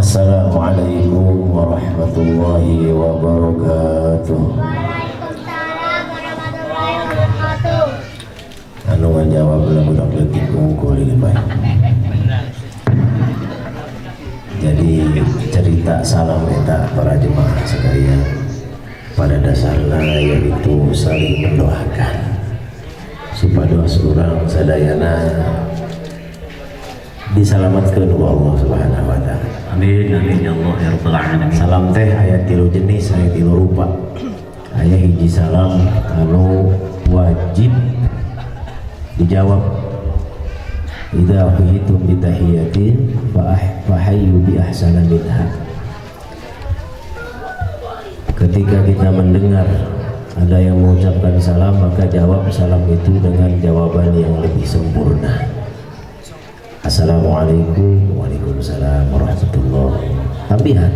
Assalamualaikum warahmatullahi wabarakatuh. Waalaikumsalam warahmatullahi wabarakatuh. Anu ngajawab budak leutik unggul ini baik. Jadi cerita salam eta para jemaah sekalian pada dasarnya yaitu saling mendoakan supados urang sadayana disalamatkeun ku Allah Subhanahu wa taala. Amin amin ya Allah ya rabbal alamin. Salam teh aya 3 jenis, aya 3 rupa. Aya hiji salam anu wajib dijawab. Idza huyitum bi tahiyatin fa hayyu bi ahsana minha. Ketika kita mendengar ada yang mengucapkan salam, maka jawab salam itu dengan jawaban yang lebih sempurna. Assalamualaikum, waalaikumsalam warahmatullahi wabarakatuh.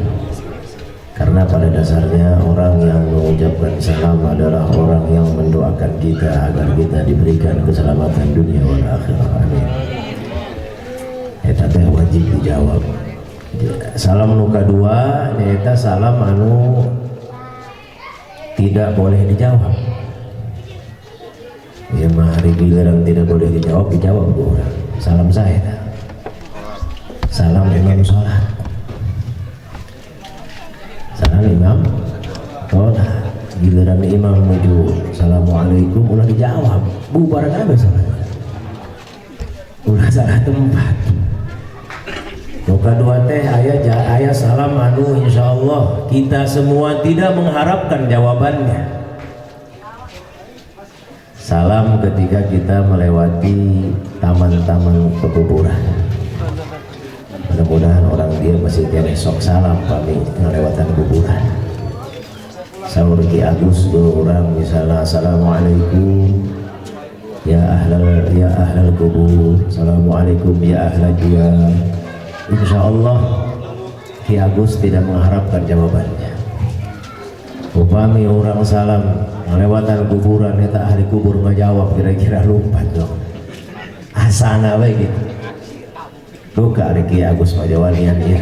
Karena pada dasarnya orang yang mengucapkan salam adalah orang yang mendoakan kita agar kita diberikan keselamatan dunia wal akhirah. Amin. Eta teh wajib dijawab. Salam nu kadua eta salam anu tidak boleh dijawab. Ya mah hari giliran tidak boleh dijawab bu orang. Salam saya. Salam imam sholat. Salam imam sholat. Giliran imam menuju assalamualaikum ulah dijawab. Bubar kabeh salat. Ulah salah tempat. Nu kadua teh aya salam anu insyaallah kita semua tidak mengharapkan jawabannya. Salam ketika kita melewati taman-taman pekuburan. Mudah-mudahan orang dia masih kene sok salam kami melewatan kuburan. Saur Ki Agus orang misalnya assalamualaikum ya ahlal kubur, assalamualaikum ya ahlal diyar. Insyaallah Ki Agus tidak mengharapkan jawabannya. Upami orang salam melewatan kuburan eta ahli kubur ngajawab kira-kira lompat dong. Asana we gitu. Duka ari Ki Agus Pajawalian ieu.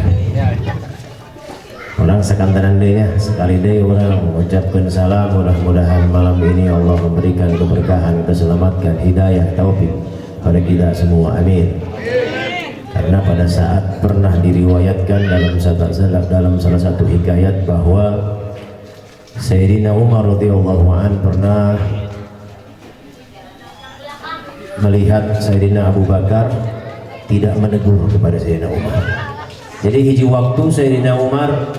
Orang sekantaran deui nya sekali deui orang mengucapkan salam, mudah-mudahan malam ini Allah memberikan keberkahan, keselamatan, hidayah, taufik pada kita semua. Amin. Karena pada saat pernah diriwayatkan dalam salah satu hikayat bahwa Sayyidina Umar radhiyallahu an pernah melihat Sayyidina Abu Bakar tidak menegur kepada Sayyidina Umar. Jadi hiji waktu Sayyidina Umar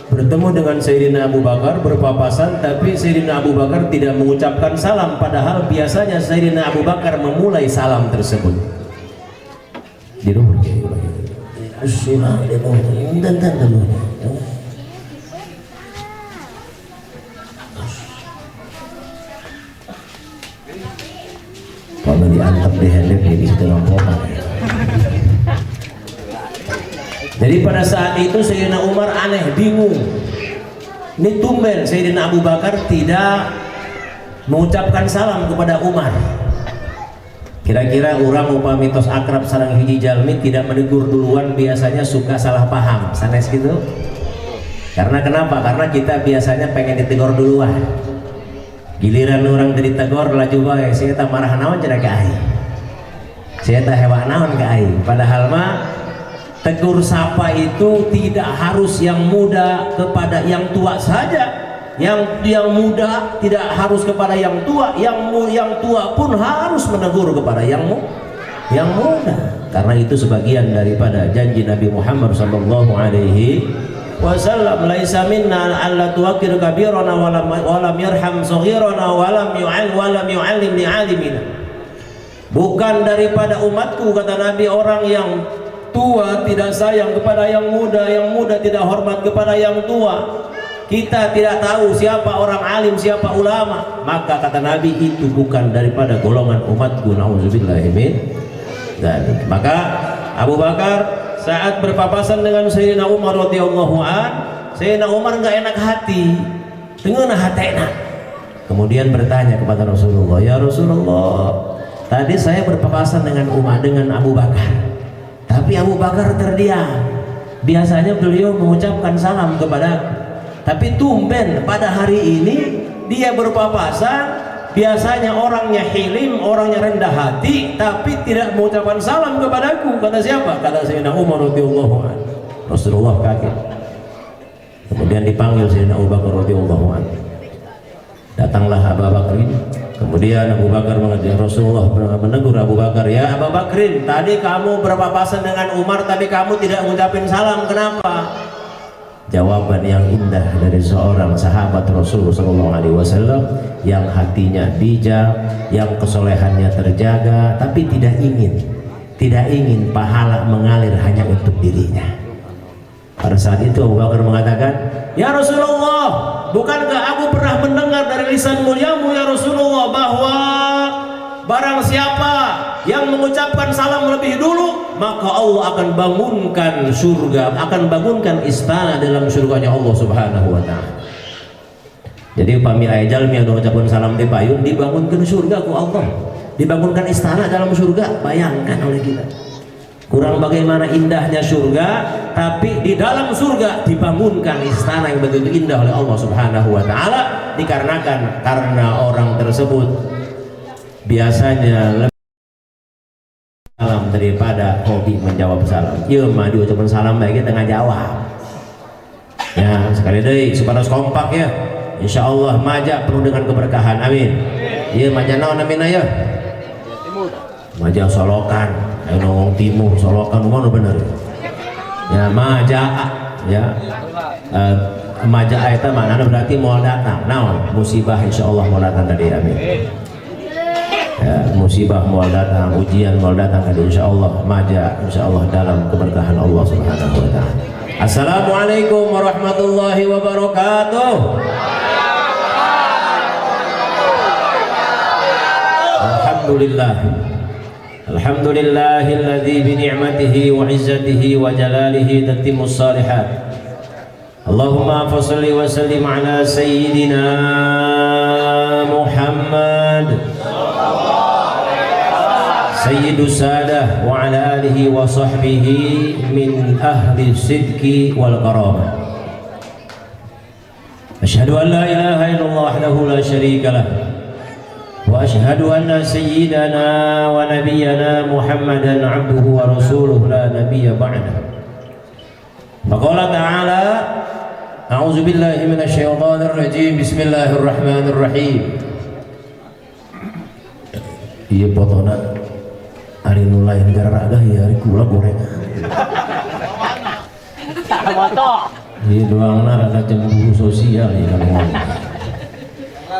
bertemu dengan Sayyidina Abu Bakar berpapasan, tapi Sayyidina Abu Bakar tidak mengucapkan salam, padahal biasanya Sayyidina Abu Bakar memulai salam tersebut. Di rumah kalau diantep di handap ya bisa terlampaukan. Jadi pada saat itu Sayyidina Umar aneh, bingung. Ini tumben Sayyidina Abu Bakar tidak mengucapkan salam kepada Umar. Kira-kira orang upami tos akrab sareng hiji jalmi tidak menegur duluan biasanya suka salah paham, sanes gitu. Karena kenapa? Karena kita biasanya pengen ditegur duluan. Giliran orang tadi tegur laju bae, saya tak marah naon cenah ka aing. Saya tak hewa naon ka aing. Padahal mah tegur sapa itu tidak harus yang muda kepada yang tua saja. Yang muda tidak harus kepada yang tua, yang tua pun harus menegur kepada yang muda. Karena itu sebagian daripada janji Nabi Muhammad sallallahu alaihi wasallam, laisa minna alla tuwaqir kabirana walam yarham saghirana walam yu'allim li'alimina. Bukan daripada umatku, kata Nabi, orang yang tua tidak sayang kepada yang muda tidak hormat kepada yang tua. Kita tidak tahu siapa orang alim, siapa ulama, maka kata Nabi itu bukan daripada golongan umatku. Nauzubillahi min dzalik. Maka Abu Bakar saat berpapasan dengan Sayyidina Umar radhiyallahu an, Sayyidina Umar nggak enak hati, tengeunah hatena. Kemudian bertanya kepada Rasulullah, ya Rasulullah, tadi saya berpapasan dengan Abu Bakar, tapi Abu Bakar terdiam. biasanya beliau mengucapkan salam kepada, tapi tumben pada hari ini dia berpapasan. Biasanya orangnya hilim, orangnya rendah hati, tapi tidak mengucapkan salam kepadaku. Kata siapa? Kata Sayyidina Umar radhiyallahu anhu. Rasulullah kaget. Kemudian dipanggil Sayyidina Abu Bakar radhiyallahu anhu. Datanglah Abu Bakar ini. Kemudian Abu Bakar mengajar, Rasulullah menegur Abu Bakar, ya Abu Bakrin, tadi kamu berpapasan dengan Umar, tapi kamu tidak mengucapin salam, kenapa? Jawaban yang indah dari seorang sahabat Rasulullah SAW yang hatinya bijak, yang kesolehannya terjaga, tapi tidak ingin pahala mengalir hanya untuk dirinya. Pada saat itu Abu Bakar mengatakan, ya Rasulullah, bukankah aku pernah mendengar dari lisan muliamu ya Rasulullah bahwa barang siapa yang mengucapkan salam lebih dulu, maka Allah akan bangunkan surga, akan bangunkan istana dalam surganya Allah Subhanahu wa ta'ala. Jadi upami ajal yang mengucapkan salam di payung, dibangunkan surga ku Allah, dibangunkan istana dalam surga. Bayangkan oleh kita, kurang bagaimana indahnya surga, tapi di dalam surga dibangunkan istana yang begitu indah oleh Allah Subhanahu wa ta'ala, dikarenakan karena orang tersebut biasanya lebih salam daripada hobi menjawab salam. Iya mah diucapkan salam baiknya tengah jawab. Ya sekali deh supaya kompak ya. Insya Allah maja penuh dengan keberkahan. Amin. Iya maja naon amin ayo. Maja Solokan. Ayo ngomong timur Solokan mana bener. Ya maja ya. Maja eta mana berarti mau datang. Naon musibah insya Allah mau datang tadi. Amin. Ya, musibah mau datang, ujian mau datang, insya Allah maja, insya Allah dalam keberkahan Allah Subhanahu wa ta'ala. Assalamualaikum warahmatullahi wabarakatuh. Alhamdulillah, alhamdulillahilladzi bi ni'matihi wa izzatihi wa jalalihi tatimmus salihat. Allahumma fassalli wa sallim ala sayyidina Muhammad Sayyidus Sadah wa ala alihi wa sahbihi min ahli sidqi wal karamah. Asyhadu an la ilaha illallah wahdahu la syarika lah wa asyhadu anna sayyidana wa nabiyyana Muhammadan abduhu wa rasuluhu la nabiyya ba'dah. Faqala ta'ala a'udzu billahi minasy syaithanir rajim. Bismillahirrahmanirrahim. Ieu potona hari nulain gara-gara ya hari gula gorengan. Ini doang rada cemburu sosial ya kalau ngomong.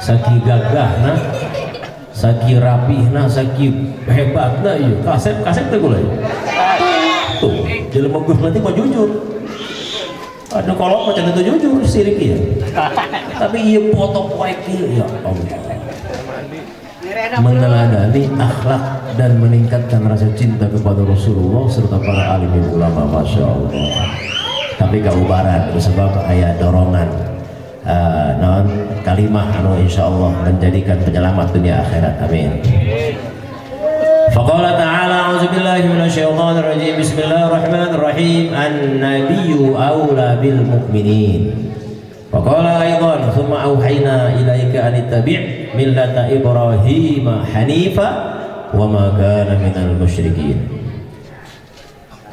Saki gagah nah, saki rapih nah, saki hebat nah, iya kasep tuh gula. Tuh, dalam mobil nanti mau jujur. Aduh kalau macam itu jujur sirik ya. Tapi iya foto baik ya Allah. Meneladani akhlak dan meningkatkan rasa cinta kepada Rasulullah serta para alim ulama, masya Allah. Tapi kaubaran sebab ayat dorongan non kalimah anu insya Allah menjadikan penyelamat dunia akhirat. Amin. Faqala ta'ala a'udzubillahi minasyaitonir rajim. Bismillahirrahmanirrahim. An-nabiyyu aula bil mu'minin. Faqala aidan thumma auhayna ilaika an ittabi' millata Ibrahim hanifa wa ma kana minal musyrikin.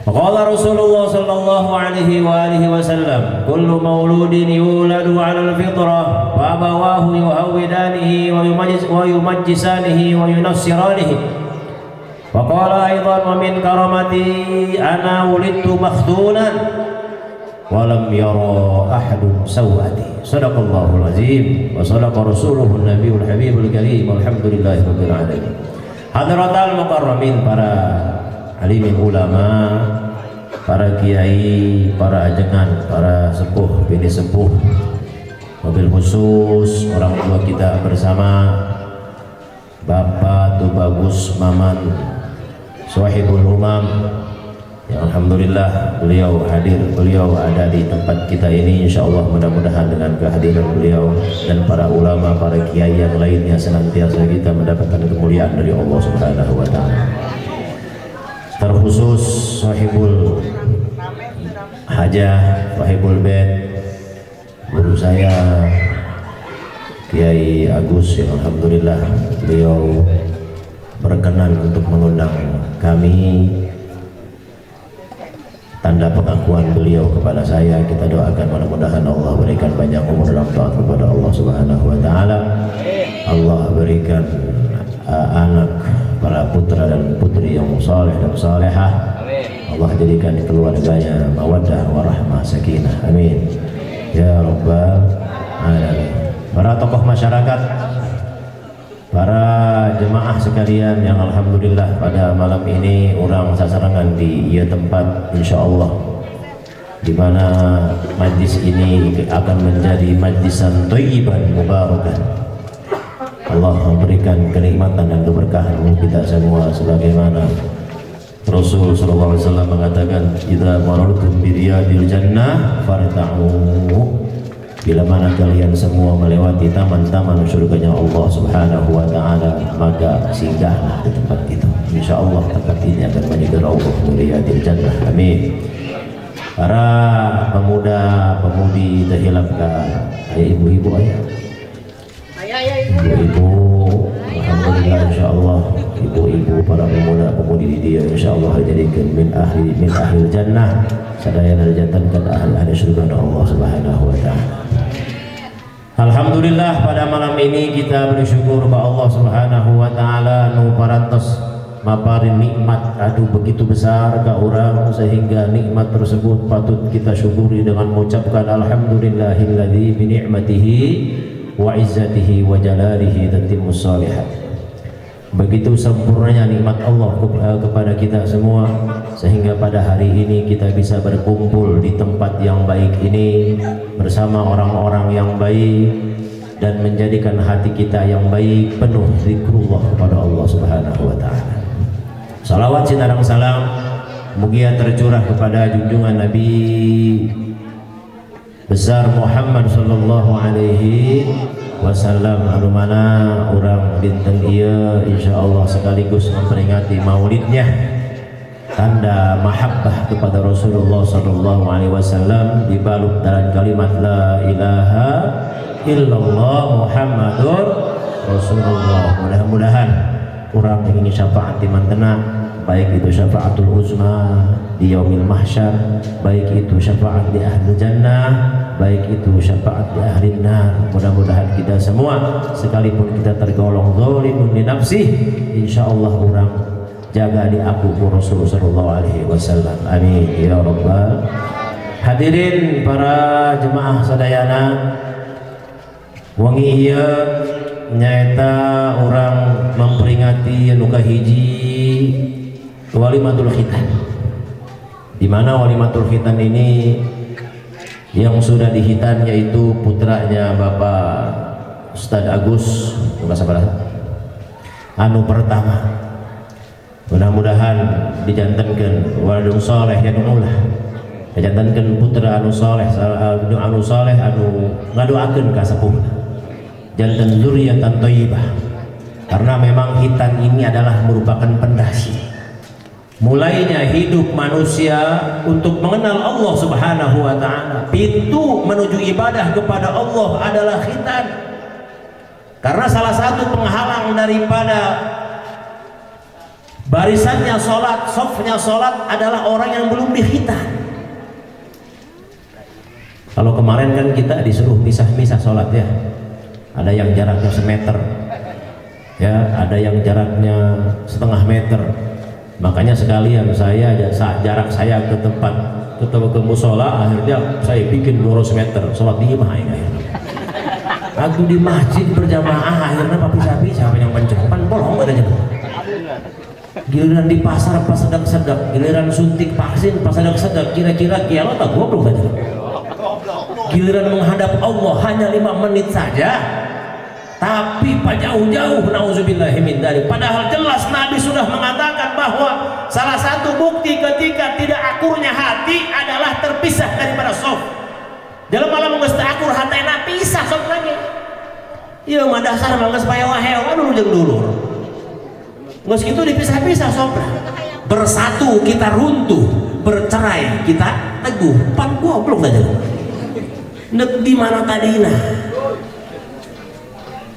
Faqala Rasulullah sallallahu alaihi wa alihi wasallam, kullu mauludin yuladu 'alal fitrah wa abawahu yuhawwidanihi wa yumajjisanihi wa yunassiranihi. Faqala aidan wa min karamati ana wulidtu makhtunan walam yara ahadun sawati. Sadaqallahul azim wa sadaqa rasuluhun nabiyul habibul karim. Alhamdulillahi rabbil alamin. Hadratal mukarramin, para alimin ulama, para kiai, para ajengan, para sepuh, bini sepuh, mobil khusus orang tua kita bersama, Bapak Tubagus Maman Swahibul Umam. Ya, alhamdulillah beliau hadir, beliau ada di tempat kita ini. Insya Allah mudah-mudahan dengan kehadiran beliau dan para ulama, para kiai yang lainnya senantiasa kita mendapatkan kemuliaan dari Allah Subhanahu wa ta'ala. Terkhusus sahibul Hajah Wahibul Bait, guru saya Kiai Agus, yang alhamdulillah beliau berkenan untuk mengundang kami. Tanda pengakuan beliau kepada saya, kita doakan mudah-mudahan Allah berikan panjang umur dalam taat kepada Allah Subhanahu wa taala. Allah berikan anak para putra dan putri yang saleh dan salehah. Allah jadikan keluarganya mawaddah warahmah sakinah. Amin ya rabbal alamin. Para tokoh masyarakat, para jemaah sekalian yang alhamdulillah pada malam ini orang sasarangan di ieu tempat insyaallah, di mana majlis ini akan menjadi majlisan thayyiban mubarakan. Allah memberikan kenikmatan dan keberkahan untuk kita semua, sebagaimana Rasul sallallahu alaihi wasallam mengatakan, "Idza marartum bi riyadil jannah farta'u." Bila mana kalian semua melewati taman-taman surganya Allah Subhanahu wa taala, maka singgahlah di tempat itu. Insyaallah tempat ini akan menjadi raudhah min riyadil jannah. Amin. Para pemuda pemudi terhilangkan, ibu-ibu ayah. Ibu-ibu, alhamdulillah insyaallah ibu-ibu para pemuda pemudi di dia insyaallah dijadikan min ahli jannah, sadaya dijantankan ahli surga Allah Subhanahu wa taala. Alhamdulillah pada malam ini kita bersyukur kepada Allah Subhanahu wa taala nu parantos maparin nikmat adu begitu besar ke orang, sehingga nikmat tersebut patut kita syukuri dengan mengucapkan alhamdulillahilladzi bi ni'matihi wa izzatihi wa jalalihi tatimmus shalihat. Begitu sempurnanya nikmat Allah kepada kita semua, sehingga pada hari ini kita bisa berkumpul di tempat yang baik ini bersama orang-orang yang baik dan menjadikan hati kita yang baik penuh zikrullah kepada Allah Subhanahu wa taala. Salawat sinarang salam mugia tercurah kepada junjungan Nabi besar Muhammad sallallahu alaihi wasallam, anu mana orang dinten ieu insyaallah sekaligus memperingati maulidnya, tanda mahabbah kepada Rasulullah sallallahu alaihi wasallam dibalut dalam kalimat la ilaha illallah Muhammadur Rasulullah. Mudah-mudahan orang ingin syafaat di mantena, baik itu syafaatul uzma di yaumil mahsyar, baik itu syafaat di ahli jannah, baik itu syafaat di ahli nar. Mudah-mudahan kita semua sekalipun kita tergolong zalimun li nafsih, insyaallah orang jaga di aku Rasul sallallahu alaihi wasallam. Amin ya rabbal. Hadirin para jemaah sadayana, wengi ieu nyaeta orang memperingati anu kahiji walimatul khitan, di mana walimatul khitan ini yang sudah dihitan yaitu putranya Bapak Ustadz Agus anu pertama. Mudah-mudahan dijantankan waladun saleh yang ulah, dijantankan putra anu saleh anu ngadoakeun ka sepuh, jantan zuriatan thayyibah. Karena memang hitan ini adalah merupakan pondasi mulainya hidup manusia untuk mengenal Allah Subhanahu wa taala. Pintu menuju ibadah kepada Allah adalah khitan. Karena salah satu penghalang daripada barisannya sholat, sofnya sholat adalah orang yang belum dikhitan. Kalau kemarin kan kita disuruh pisah-pisah sholat ya, ada yang jaraknya semeter ya, ada yang jaraknya setengah meter. Makanya sekalian saya jarak saya ke tempat ke musola, akhirnya saya bikin 200 meter sholat di imah ini. Aku di masjid berjamaah akhirnya pisah-pisah yang pencempan bolong adanya. Giliran di pasar pas sedek-sedek, giliran suntik vaksin pas sedek-sedek, kira-kira kiamat tak goblok aja. Giliran menghadap Allah hanya 5 menit saja, tapi jauh-jauh nauzubillahi min dzalik. Padahal jelas Nabi sudah mengatakan bahwa salah satu bukti ketika tidak akurnya hati adalah terpisah daripada sof. Dalam malam geus teu akur hatena pisah sof lagi. Ieu mah dasar mah geus payawa hewan dulu jeung dulur. Geus kitu dipisah-pisah sof. Bersatu kita runtuh, bercerai kita teguh pan goblok aja nek di mana tadina.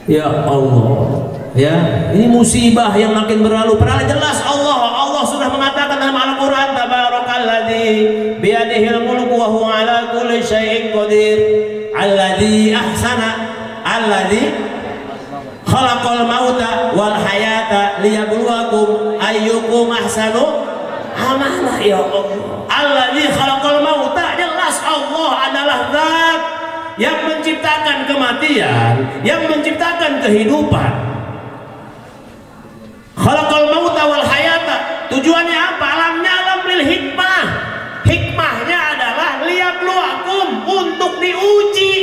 Ya Allah, ya ini musibah yang makin berlalu. Padahal jelas Allah sudah mengatakan dalam Al-Quran, tabarakalladzi biyadihil mulku wa huwa ala kulli syai'in qadir alladzi ahsana alladzi khalaqal mauta wal hayata liyabluwakum ayyukum ahsanu amala. Ya Allah, alladzi khalaqal mauta, jelas Allah adalah zat yang menciptakan kematian, yang menciptakan kehidupan. Khalaqal mauta wal hayata, tujuannya apa? Alamnya alam lil hikmah. Hikmahnya adalah liyabluwakum, untuk diuji.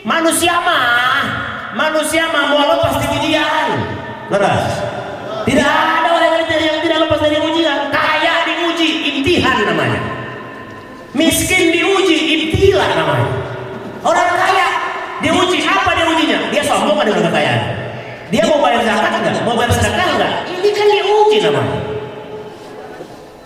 Manusia mah mau lepas dari ujian. Benar? Tidak ada orang yang tidak lepas dari ujian. Kaya diuji, imtihan namanya. Miskin diuji, ibtila namanya. Orang kaya diuji, apa dia ujinya? Dia sombong dengan kekayaan. Dia mau bayar zakat enggak? Mau bayar sedekah enggak? Ini kan diuji namanya.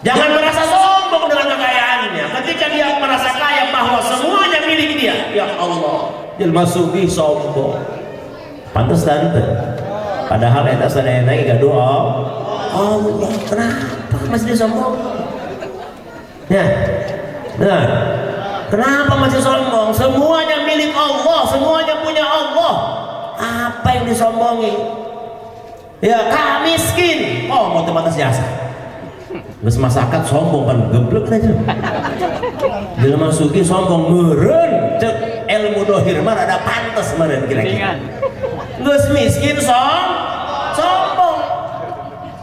Jangan merasa sombong dengan kekayaannya. Ketika dia merasa kaya bahwa semuanya milik dia, ya Allah, jelma sugih sombong. Pantas tante. Padahal eta sadayana ieu doa. Allah, kenapa masih dia sombong? Ya. Benar. Kenapa masih sombong? Semuanya milik Allah, semuanya punya Allah. Apa yang disombongi? Ya, miskin. Oh, mau terbatas jasa. Geus masakan sombong kan geblek aja. Jelema sugih sombong meureun, cek ilmu dohir mah rada pantes meureun kira-kira. Geus miskin sombong.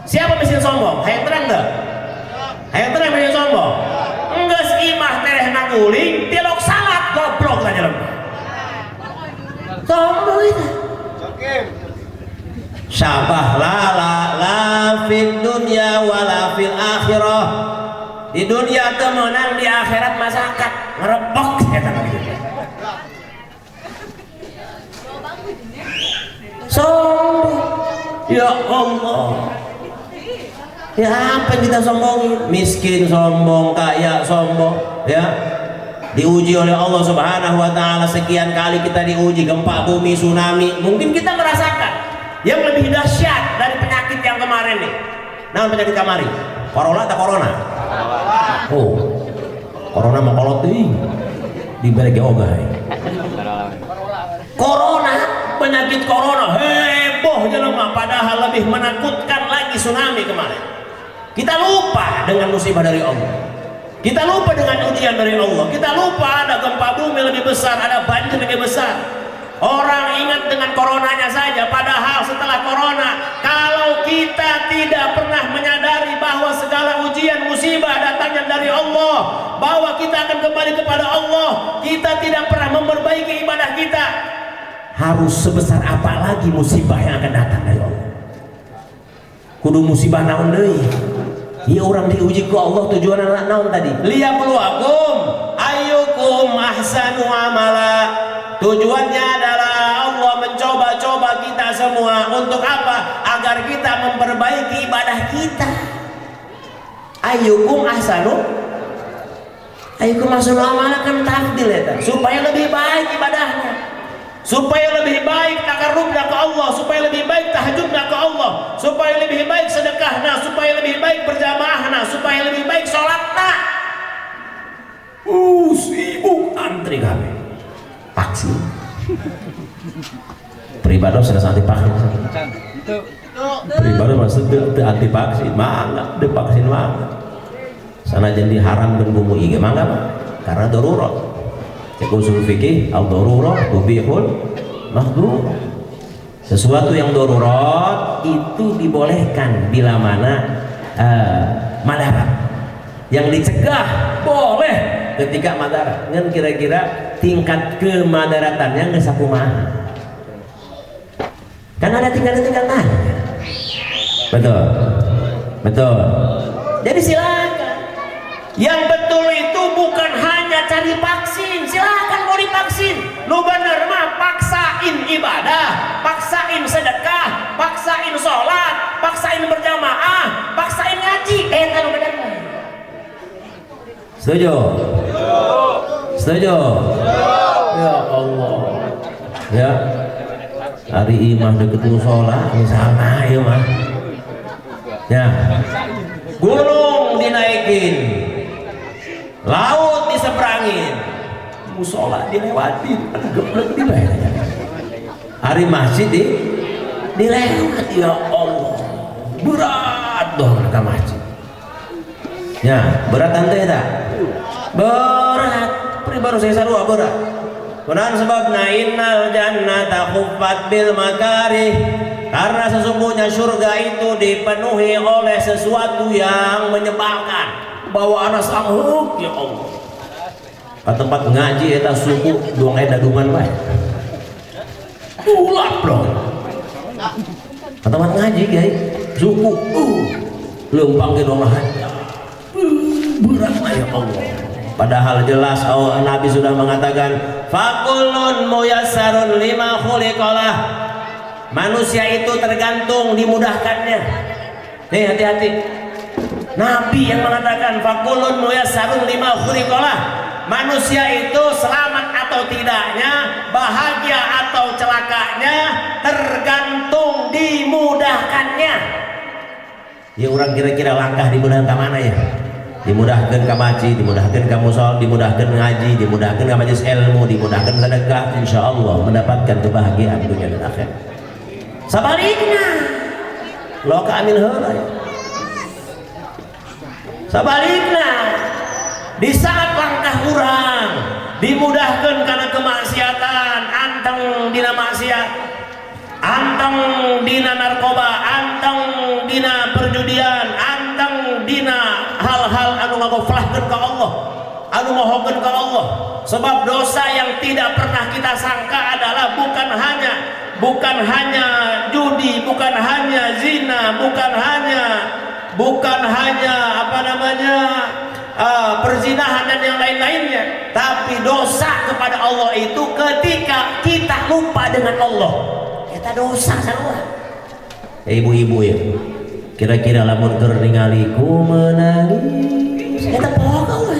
Siapa miskin sombong? Hayang terang enggak? Hayang terang miskin sombong. Geus imah tereh nanguling, tilok salat goblok aja lem. Sombong itu. Syabah la fid dunya wala fil akhirah. Di dunia teu meunang, di akhirat masakat ngerebok eta gitu. Sombong. Ya Allah. Ya apa yang kita sombongin? Miskin sombong, kaya sombong, ya. Diuji oleh Allah Subhanahu wa taala, sekian kali kita diuji, gempa bumi, tsunami. Mungkin kita merasakan yang lebih dahsyat dari penyakit yang kemarin nih. Namun penyakit kemarin, corona atau corona? Oh, corona mah kolot teuing. Dibalik ogah. Corona, penyakit corona heboh jelema, padahal lebih menakutkan lagi tsunami kemarin. Kita lupa dengan musibah dari Allah. Kita lupa dengan ujian dari Allah. Kita lupa ada gempa bumi lebih besar, ada banjir lebih besar. Orang ingat dengan coronanya saja, padahal setelah corona, kalau kita tidak pernah menyadari bahwa segala ujian musibah datangnya dari Allah, bahwa kita akan kembali kepada Allah, kita tidak pernah memperbaiki ibadah kita, harus sebesar apa lagi musibah yang akan datang dari Allah? Kudu musibah naon deui? Ya orang diuji ku Allah, tujuanna naon tadi? Liyabluwakum ayyukum ahsanu amala. Tujuannya adalah Allah mencoba-coba kita semua untuk apa? Agar kita memperbaiki ibadah kita. Ayyukum ahsanu amala kan takdir eta, supaya lebih baik ibadahnya, supaya lebih baik takarrubna ke Allah, supaya lebih baik tahajudna ke Allah, supaya lebih baik sedekahna, supaya lebih baik berjamaahna, supaya lebih baik sholatna. Sibuk antri kami vaksin. Pribadi sudah anti vaksin. Pribadi maksudnya anti vaksin, mangga, divaksin mangga. Sana jadi haram dan bumbu ieu mangga mah karena darurat. Cek usul fikih, al-darurat tubihul mahdzur. Sesuatu yang darurat itu dibolehkan bila mana madarat. Yang dicegah boleh ketika madarat. Ngan kira-kira tingkat kemadaratannya geus sakumaha. Kan ada tingkatan. Betul. Jadi silakan. Yang betul itu bukan hanya cari vaksin, silakan mau divaksin. Lu bener mah paksain ibadah, paksain sedekah, paksain sholat, paksain berjamaah, paksain ngaji. Eta nu bener mah. Setuju? Setuju? Ya Allah. Ya. Hari imah deket musola misalnya ya mah. Ya. Gunung dinaikin. Laut diseberangin. Musola dilewatin. Geblek dibayar. Hari masjid dilewat ya Allah. Berat dong ke masjid. Ya, berat ante tak? Berat. Baru saya sarua berat. Kemudian sebabna innal jannata khuffat bil makarih. Karena sesungguhnya surga itu dipenuhi oleh sesuatu yang menyebalkan. Bawa anak sanghuk ya Allah. Ke tempat ngaji eta suku doang eda duman bae. Ulap dong. Ke tempat ngaji guys, suku lempang ke doang berat ya Allah. Padahal jelas Nabi sudah mengatakan fakulun muyassarun lima khuliqalah. Manusia itu tergantung dimudahkannya. Nih hati-hati. Nabi yang mengatakan fakulun muyassarun lima khuliqalah. Manusia itu selamat atau tidaknya, bahagia atau celakanya tergantung dimudahkannya. Ya orang kira-kira langkah dimudahkan ke mana ya? Dimudahkan ke maji, dimudahkan ke musol, dimudahkan ngaji, dimudahkan ke majelis ilmu, dimudahkan sedekah, insya Allah mendapatkan kebahagiaan dunia dan akhirat. Sabaliknya, lo ke amin heula ya. Sabaliknya, di saat langkah kurang dimudahkan karena kemaksiatan, anteng dina maksiat, anteng dina narkoba, anteng dina perjudian, anteng dina hal-hal anu ngagoflahkeun ka Allah, anu mohokeun ka Allah. Sebab dosa yang tidak pernah kita sangka adalah bukan hanya judi, bukan hanya zina, bukan hanya apa namanya perzinahan dan yang lain-lainnya, tapi dosa kepada Allah itu ketika kita lupa dengan Allah. Kita dosa sarua. Ibu-ibu ya, kira-kira lamun keur ningali ku menangis eta pokok we.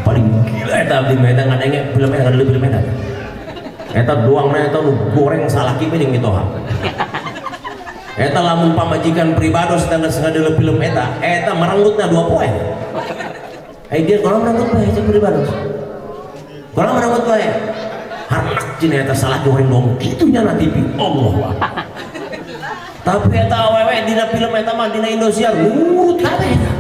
Paling gila eta abdi mah eta ngadenge film eta kada film eta. Eta doangna eta nu goreng salaki we jeung mitoha. Eta lamun pamajikan pribados tangga sengaja film eta merenggutna 2 poe. Dia kalau merenggut bae jeung pribados. Kalau merenggut bae. Harnak cina eta salah goreng dong kitunya na TV Allah. Tapi eta awewe dina film eta mah dina Indosiar nurut kabeh eta.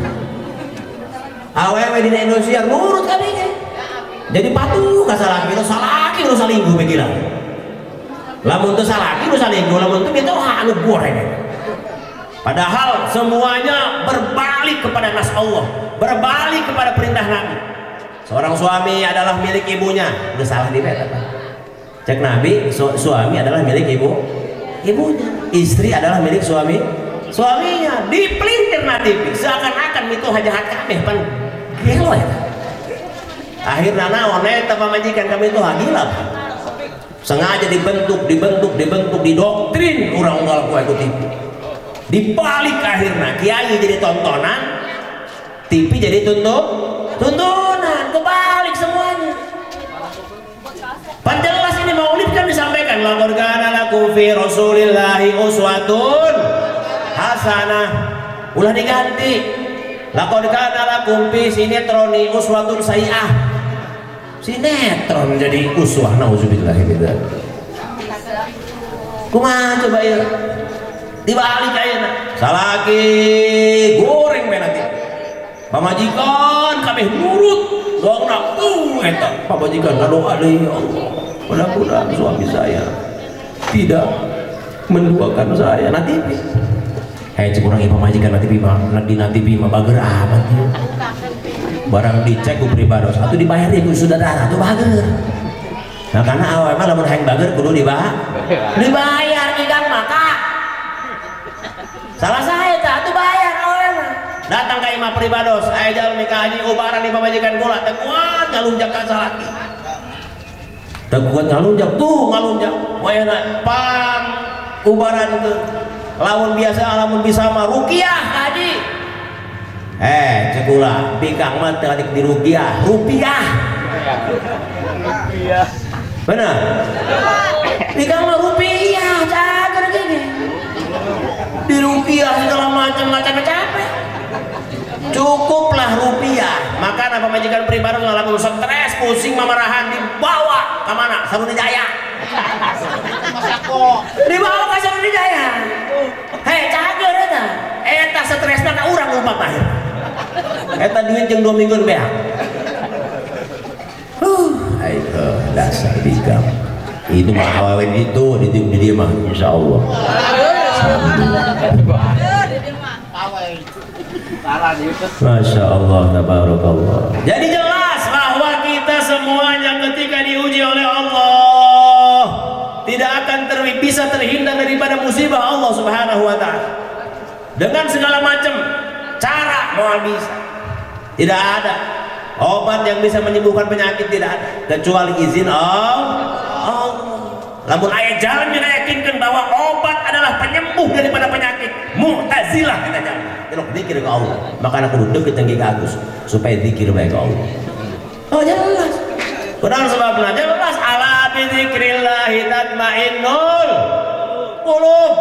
Awewe dina Indosiar nurut kabeh. Jadi patuh ka salaki nu salinggu pikiran. Lamun teu salaki nu salinggu, lamun teu itu anu goreng. Padahal semuanya berbalik kepada nas Allah, berbalik kepada perintah Nabi. Seorang suami adalah milik ibunya, udah salah di beta Pak. Cek Nabi, suami adalah milik ibunya, istri adalah milik suaminya. Dipelintir nanti, seakan-akan itu jahat kabeh pan gelo ya. Akhirnya naon eta pamajikan kami itu gila. Sengaja dibentuk, didoktrin orang unggal ku ikut TV. Dibalik akhirnya kiai jadi tontonan, TV jadi tuntunan, kebalik semuanya. Panjelas ini maulid kan disampaikan laqad kana lakum fi rasulillahi uswatun hasanah. Ulah diganti. Laqad kana lakum fi sinetroni uswatun sayyi'ah. Sinetron jadi uswah, nauzubillah min dzalik. Kumaha coba ya? Dibalik ayeuna. Salaki goreng we nanti. Pamajikan kabeh nurut, doangna eta pamajikan ngadoa deui ya Allah. Mudah-mudahan suami saya tidak menduakan saya nanti. Cek urang ieu pamajikan nanti TV mah bager amat ya. Barang dicek ku pribados atuh dibayar ibu saudara atuh bager. Nah karena awal mah lamun hayang bager kudu dibayar ikan maka. Salah saya teh atuh bayar awal mah. Datang ka imah pribados, aya jalmi ka haji ubaran di pamajikan kula teh kuat ngalunjak ka salaki. Teu kuat ngalunjak wayana pang ubaran teh. Lamun biasa lamun bisa mah ruqyah haji. cekula bikang mah teu di rupiah benar bikang mah rupiah cager gini di rupiah segala macam capek cukuplah rupiah. Makanya pemajikan pribadi ngalamin stres pusing mamarahan dibawa ke mana Sarunijaya dibawa ke Sarunijaya cager eta stresna ka urang umpat akhir eta duit jeung 2 minggu beak ayo dasar bikang itu mah awewe itu di dia mah insyaallah Masya Allah, tabarakallah. Jadi jelas bahwa kita semuanya ketika diuji oleh Allah tidak akan bisa terhindar daripada musibah Allah Subhanahu wa ta'ala dengan segala macam cara mau bisa. Tidak ada obat yang bisa menyembuhkan penyakit, tidak ada kecuali izin Allah. Lamun ayat jalan yang yakinkan bahwa obat adalah penyembuh daripada penyakit. Mu'tazilah kita jangan. Kalau zikir ke Allah, maka aku duduk ke Agus supaya zikir baik ke Allah. Oh jelas. Kurang sebabnya jelas ala bi dzikrillahi tatmainnul qulub.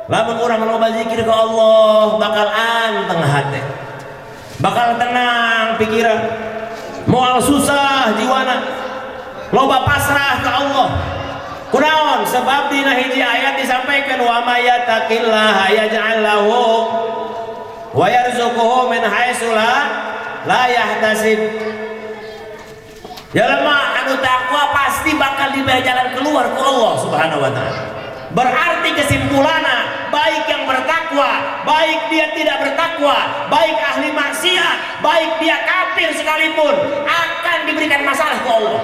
Lamun orang loba zikir ke Allah bakal anteng hati. Bakal tenang pikiran. Moal susah jiwana. Loba pasrah ke Allah. Kunaon sebab dina hiji ayat disampaikan wa may yattaqillaha yaj'al lahu wa yarzuquhu min haitsu la yahtasib. Jalma anu takwa pasti bakal diberi jalan keluar ku Allah Subhanahu wa taala. Berarti kesimpulannya baik yang bertakwa, baik dia tidak bertakwa, baik ahli maksiat, baik dia kafir sekalipun akan diberikan masalah ku Allah.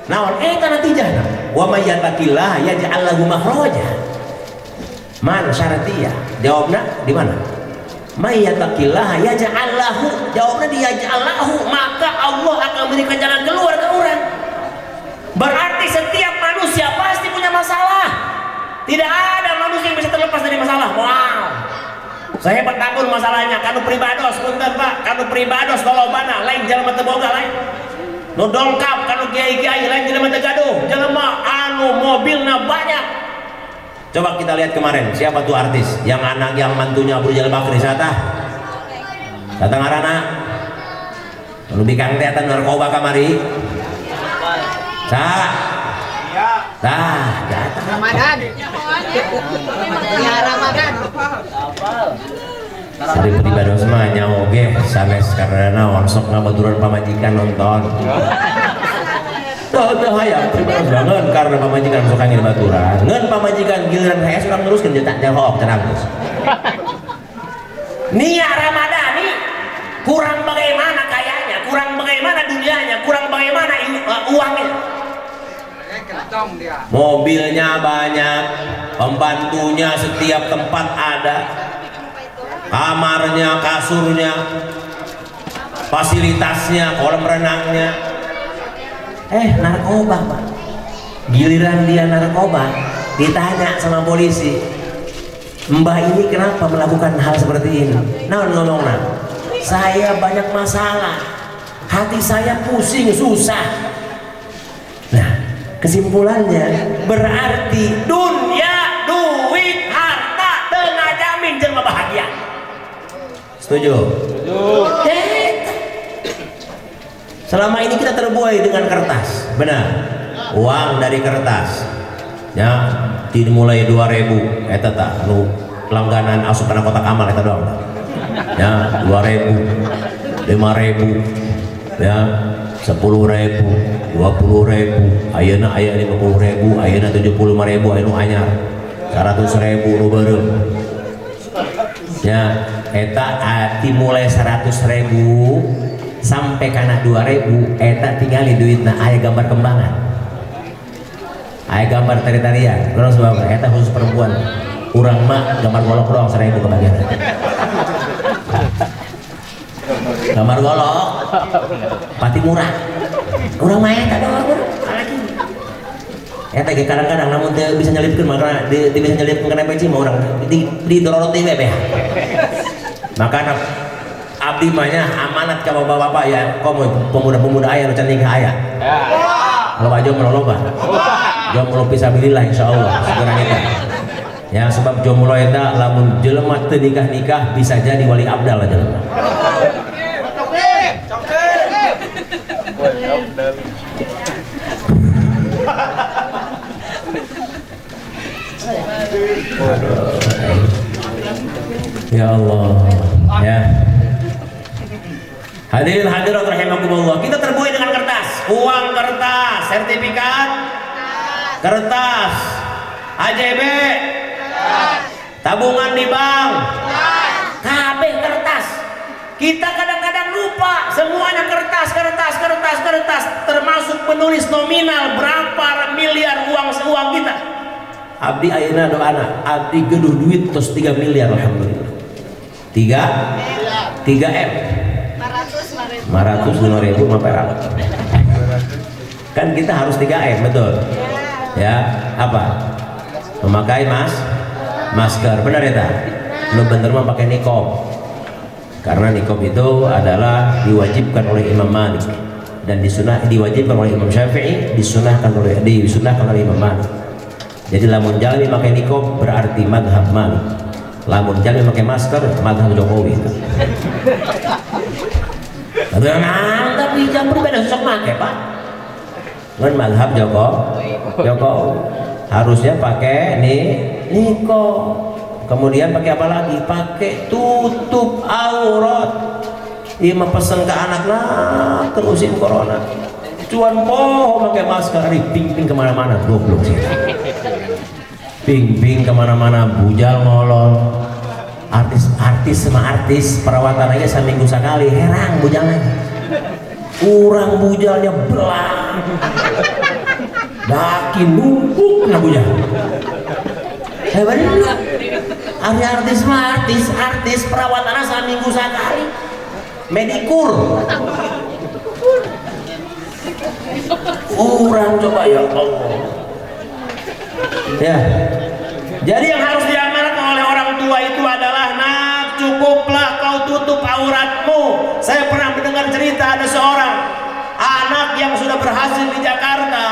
Naon eta natijahna wa may yattaqillaha yaj'al lahu makhraja. Man syaratiyah jawabna di mana? May yattaqillaha yaj'al lahu, jawabna di yaj'al lahu, maka Allah akan berikan jalan keluar ke orang. Berarti setiap manusia pasti punya masalah. Tidak ada manusia yang bisa terlepas dari masalah. Wow. Saya bertabur masalahnya kanu pribados punten Pak, kanu pribados lolobana lain jelema teu boga lain. Nu dongkap kanu kiai-kiai lain jelema teu gaduh, jelema anu mobilna banyak. Coba kita lihat kemarin siapa tuh artis yang anak yang mantunya Abu Jalal Bakri sata ngaranna anu bikang teh atan narkoba kamari Ramadan Ramadan Sari pribadi mah nyaho ge sanes karena naon sok ngabaturan pamajikan nonton. Teu hayang pribadi jangan karena pamajikan sok angin baturan. Ngeun pamajikan giliran hayang urang teruskeun jeung tak jawab cenah geus. Nia Ramadhani kurang bagaimana kayanya, kurang bagaimana dunianya, kurang bagaimana uangnya. Mobilnya banyak, pembantunya setiap tempat ada. Kamarnya, kasurnya, fasilitasnya, kolam renangnya. Narkoba Pak. Giliran dia narkoba, ditanya sama polisi, Mbah ini kenapa melakukan hal seperti ini? Naon ngomongna? Saya banyak masalah, hati saya pusing, susah. Nah, kesimpulannya berarti dunia, duit, harta teu ngajamin jelema bahagia. Setuju? Selama ini kita terbuai dengan kertas, benar. Uang dari kertas, ya, dimulai 2.000, eta tak, nu langganan asupan kotak amal eta doang. Ya, 2.000, 5.000, ya, 10.000, 20.000, ayeuna aya 50.000, ayeuna 75.000, anu anyar, 100.000 nu beureum. Ya, eta dimulai 100.000 sampai kana 2.000, eta tinggali duitna aya gambar kembangan, aya gambar tari-tarian. Terus sebab eta khusus perempuan, urang mah gambar golok doang 1.000 kebagian. Gambar golok pati murah, urang mah eta doang lagi. Eta ge kadang-kadang namun teu bisa nyelipkeun, maka teu bisa nyelipkeun kana peci mah urang di dororot deui beh. Makana abdi mahnya amanat ka bapak-bapak ya, komo pemuda-pemuda aya nu can nikah aya. Loba jomblo loba. Jomblo fisabilillah insyaallah segera nikah. Ya sebab jomblo eta lamun jelema teu nikah-nikah bisa jadi wali abdal jelema. Ya Allah, ya. Hadirin hadirat rahimakumullah. Kita terbuai dengan kertas, uang kertas, sertifikat, kertas, AJB, tabungan di bank, kabeh kertas. Kita kadang-kadang lupa semuanya kertas, termasuk menulis nominal berapa miliar uang kita. Abdi ayeuna doana, abdi geduh duit tos 3 miliar alhamdulillah. 3 M 500 mah perak. Kan kita harus 3 M betul ya. Apa memakai masker benar ya tak? Lu bener mah pakai niqab, karena niqab itu adalah diwajibkan oleh Imam Malik dan diwajibkan oleh Imam Syafi'i, disunahkan oleh Imam Malik. Jadi lamun jalmi pakai niqab berarti madhab Malik, lamun jalmi pakai masker madhab Jokowi. Tapi jam berbeda susah make pak. Ngan madhab Jokowi harusnya pakai niqab. Kemudian pakai apa lagi? Pakai tutup aurat. Iya mah pesen ke anak lah terusin corona. Cuan poho pakai masker, ping kemana-mana, goblok sih. Ping kemana-mana, bujal ngolol. Artis sama artis perawatan aja seminggu sekali, herang bujalnya. Kurang bujalnya belang. Daki numpuk na bujal. Hebat juga. Artis perawatannya seminggu sekali. Medikur. Kurang coba ya Allah. Ya. Jadi yang harus diamalkan oleh orang tua itu adalah nak cukuplah kau tutup auratmu. Saya pernah mendengar cerita ada seorang anak yang sudah berhasil di Jakarta.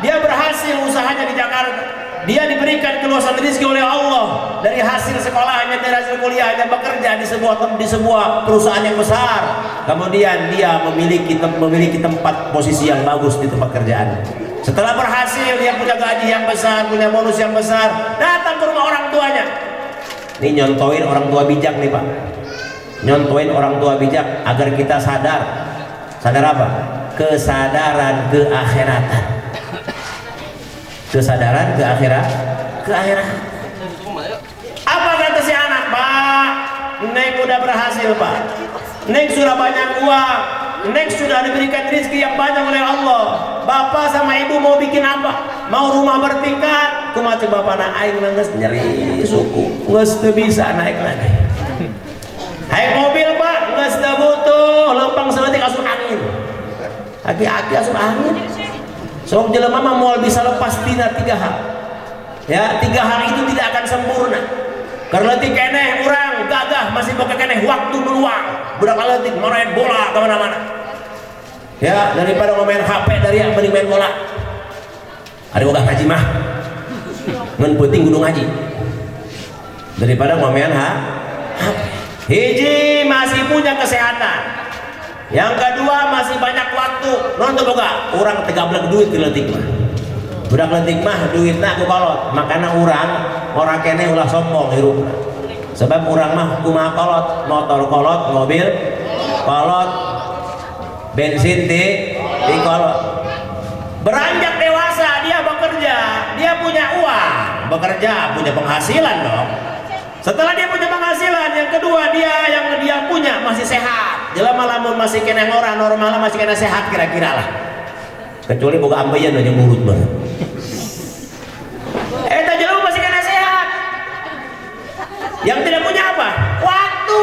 Dia berhasil usahanya di Jakarta. Dia diberikan keluasan rezeki oleh Allah dari hasil sekolahnya, dari hasil kuliahnya, bekerja di sebuah perusahaan yang besar. Kemudian dia memiliki tempat posisi yang bagus di tempat kerjaan. Setelah berhasil, dia punya gaji yang besar, punya bonus yang besar. Datang ke rumah orang tuanya. Ini nyontoin orang tua bijak nih pak. Nyontoin orang tua bijak agar kita sadar. Sadar apa? Kesadaran keakhiratan. Kesadaran ke akhirat. Apa kata si anak? Pak, Neng udah berhasil pak. Neng sudah banyak uang. Neng sudah diberikan rezeki yang banyak oleh Allah. Bapak sama ibu mau bikin apa? Mau rumah bertingkat? Kumaha bapak na aing nangis nyeri suku. Nges teu bisa naik lagi. Hayang mobil pak, nges teu butuh. Lempang seutik asup angin. Aki-aki asup angin. Sok jelema mah moal bisa lepas tina 3 hal. Ya, 3 hal itu tidak akan sempurna. Karena leutik keneh urang gagah masih boga keneh waktu luang. Budak leutik main bola ke mana-mana. Ya, daripada main HP dari yang mending main bola. Ada boga ngaji mah. Ngan penting kudu ngaji. Daripada main HP. Hiji masih punya kesehatan. Yang kedua masih banyak waktu. Nonton boga, orang tegablek duit di leutik mah. Budak leutik mah duitna ku kolot. Makana orang kene ulah sombong hirupna. Sebab orang mah kumaha kolot, motor kolot, mobil kolot, bensin di kolot. Beranjak dewasa dia bekerja, dia punya uang, bekerja punya penghasilan dong. Setelah dia punya penghasilan, yang kedua dia punya masih sehat. Jelema lamun masih kena ngora normal masih kena sehat kira-kira lah. Kecuali boga ambeien aja mulut banget. Eta jelema masih kena sehat. Yang tidak punya apa? Waktu.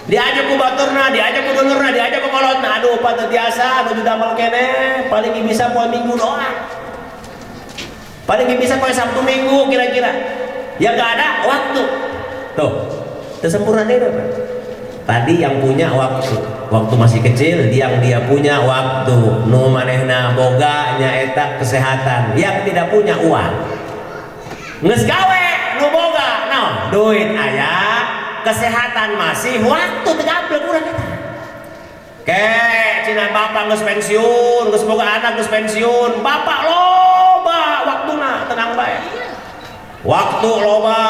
Diajak ku baturna, diajak ku dulurna, diajak ku kolotna. Aduh patut biasa, anu damal kene paling bisa poe Minggu doang. Paling bisa poe Sabtu Minggu kira-kira. Ya gak ada waktu. Tuh, tersempurna deh Pak. tadi yang punya waktu masih kecil, yang dia punya waktu, nu manehna boga nyaeta kesehatan, yang tidak punya uang geus gawe nu boga naon duit aya kesehatan masih waktu tegablek urang eta ke cina bapak geus pensiun geus boga anak geus pensiun bapak loba waktuna tenang bae waktu loba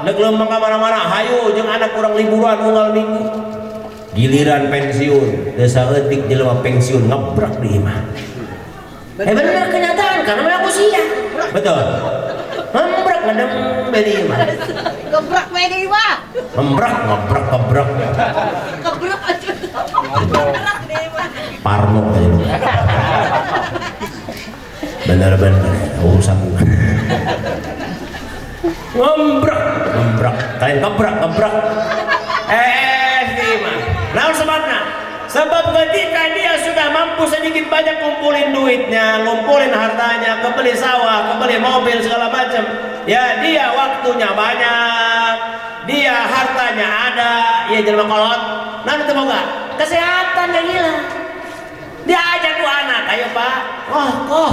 neuk leumpang ka mana-mana hayu jeung anak urang liburan unggal minggu giliran pensiun teu saeutik jelema pensiun ngebrak di imah bener kenyataan karena memang usia betul membrak ngadem di imah Gebrak media mah. membrak ngebrak gebrak Gebrak aja. Gebrak deh mah. parno bener-bener urusan membrak kalian gebrak mah naon sebabna sebab ketika dia sudah mampu sedikit banyak kumpulin duitnya ngumpulin hartanya kebeli sawah kebeli mobil segala macam ya dia waktunya banyak dia hartanya ada ya jelema kolot nah itu boga kesehatan yang hilang dia ajak ku anak ayo pak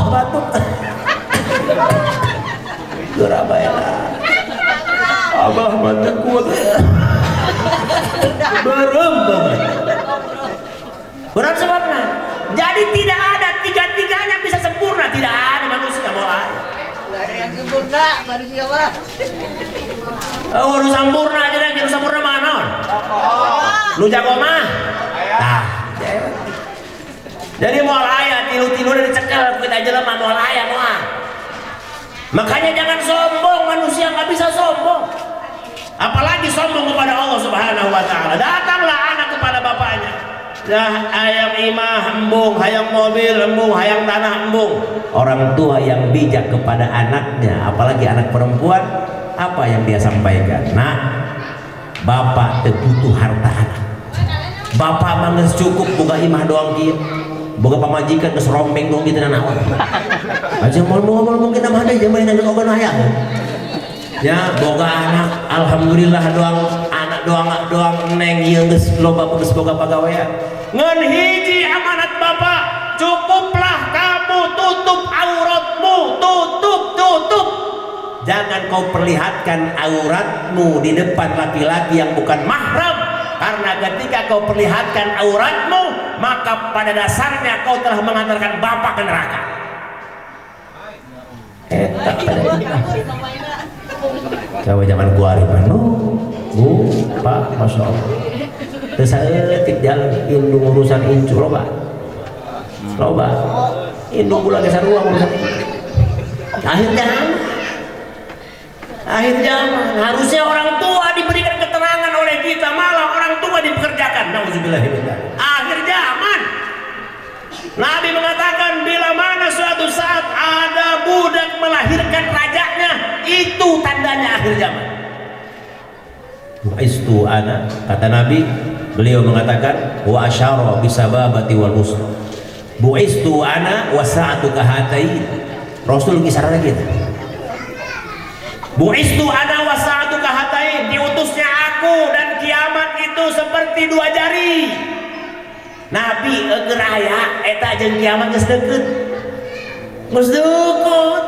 batuk Surabaya abah mata kuat berem banget berat sebabnya jadi tidak ada tiga-tiganya bisa sempurna tidak ada manusia mulai Gak ada yang sempurna manusia mah. urus sempurna aja deh urus sempurna mana lu jago mah nah jadi mual ayah tilu-tilu dari cekel kita jelema mual ayah mual makanya jangan sombong manusia nggak bisa sombong apalagi sombong kepada Allah Subhanahu wa Ta'ala. Datanglah anak kepada bapaknya dah hayang imah embung hayang mobil embung hayang tanah embung orang tua yang bijak kepada anaknya apalagi anak perempuan apa yang dia sampaikan nah bapak butuh harta anak bapak mangges cukup buka imah doang kieu boga pamajikan geus rombeng doang kitu naon aja mau mungkin mah ada jeung mainan ogan hayang ya boga anak alhamdulillah doang anak doang neng ieu geus loba geus boga pagawean ngan hiji amanat bapak cukuplah kamu tutup auratmu tutup jangan kau perlihatkan auratmu di depan laki-laki yang bukan mahram karena ketika kau perlihatkan auratmu maka pada dasarnya kau telah mengantarkan bapak ke neraka eta pada kawe zaman kuari mah bu pak masya Allah teu saeutik jalan indung urusan incu loba indung bulan sarua urusan akhir zaman harusnya orang tua diberikan keterangan oleh kita malah orang tua dipekerjakan nauzubillah akhir zaman Nabi mengatakan bila mana suatu saat ada budak melahirkan rajanya itu tandanya akhir zaman bu'istu ana kata Nabi beliau mengatakan wa asyara bisababati wal wusta bu'istu ana wa sa'atu kahatain Rasul kisah lagi bu'istu ana wa sa'atu kahatain diutusnya aku dan kiamat itu seperti dua jari Nabi geraya eta jeung kiamat geus deukeut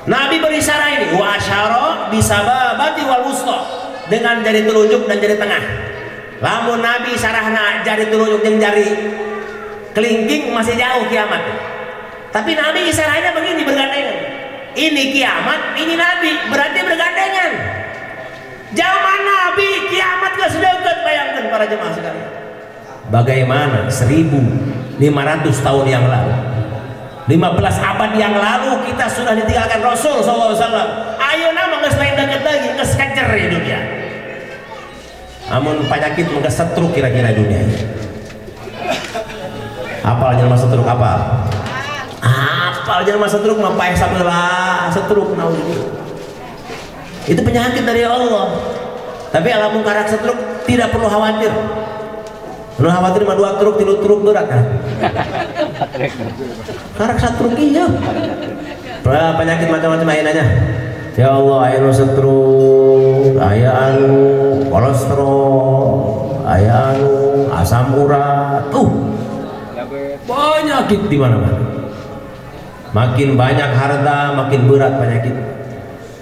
Nabi berisyarah ini wa asyara bisababati wal wusta dengan jari telunjuk dan jari tengah lamun Nabi sarahna jari telunjuk jeung jari kelingking masih jauh kiamat tapi Nabi isyarahnya begini bergandengan ini kiamat ini Nabi berarti bergandengan zaman Nabi kiamat geus deukeut bayangkeun para jemaah sekalian bagaimana 1500 tahun yang lalu 15 abad yang lalu kita sudah ditinggalkan Rasul SAW ayeuna mah geus lain deket lagi geus kecer dunia amun penyakit geus setruk kira-kira dunia ini apal jelema setruk apal jelema setruk mah paeh sabeula setruk naudzubillah itu penyakit dari Allah tapi alamun karak setruk tidak perlu khawatir mah 2 truk 3 truk berat kan karak setruk iya penyakit macam-macam ayeuna ya Allah aya nu setruk aya anu kolesterol aya anu asam urat, penyakit di mana-mana. Makin banyak harta, makin berat penyakit.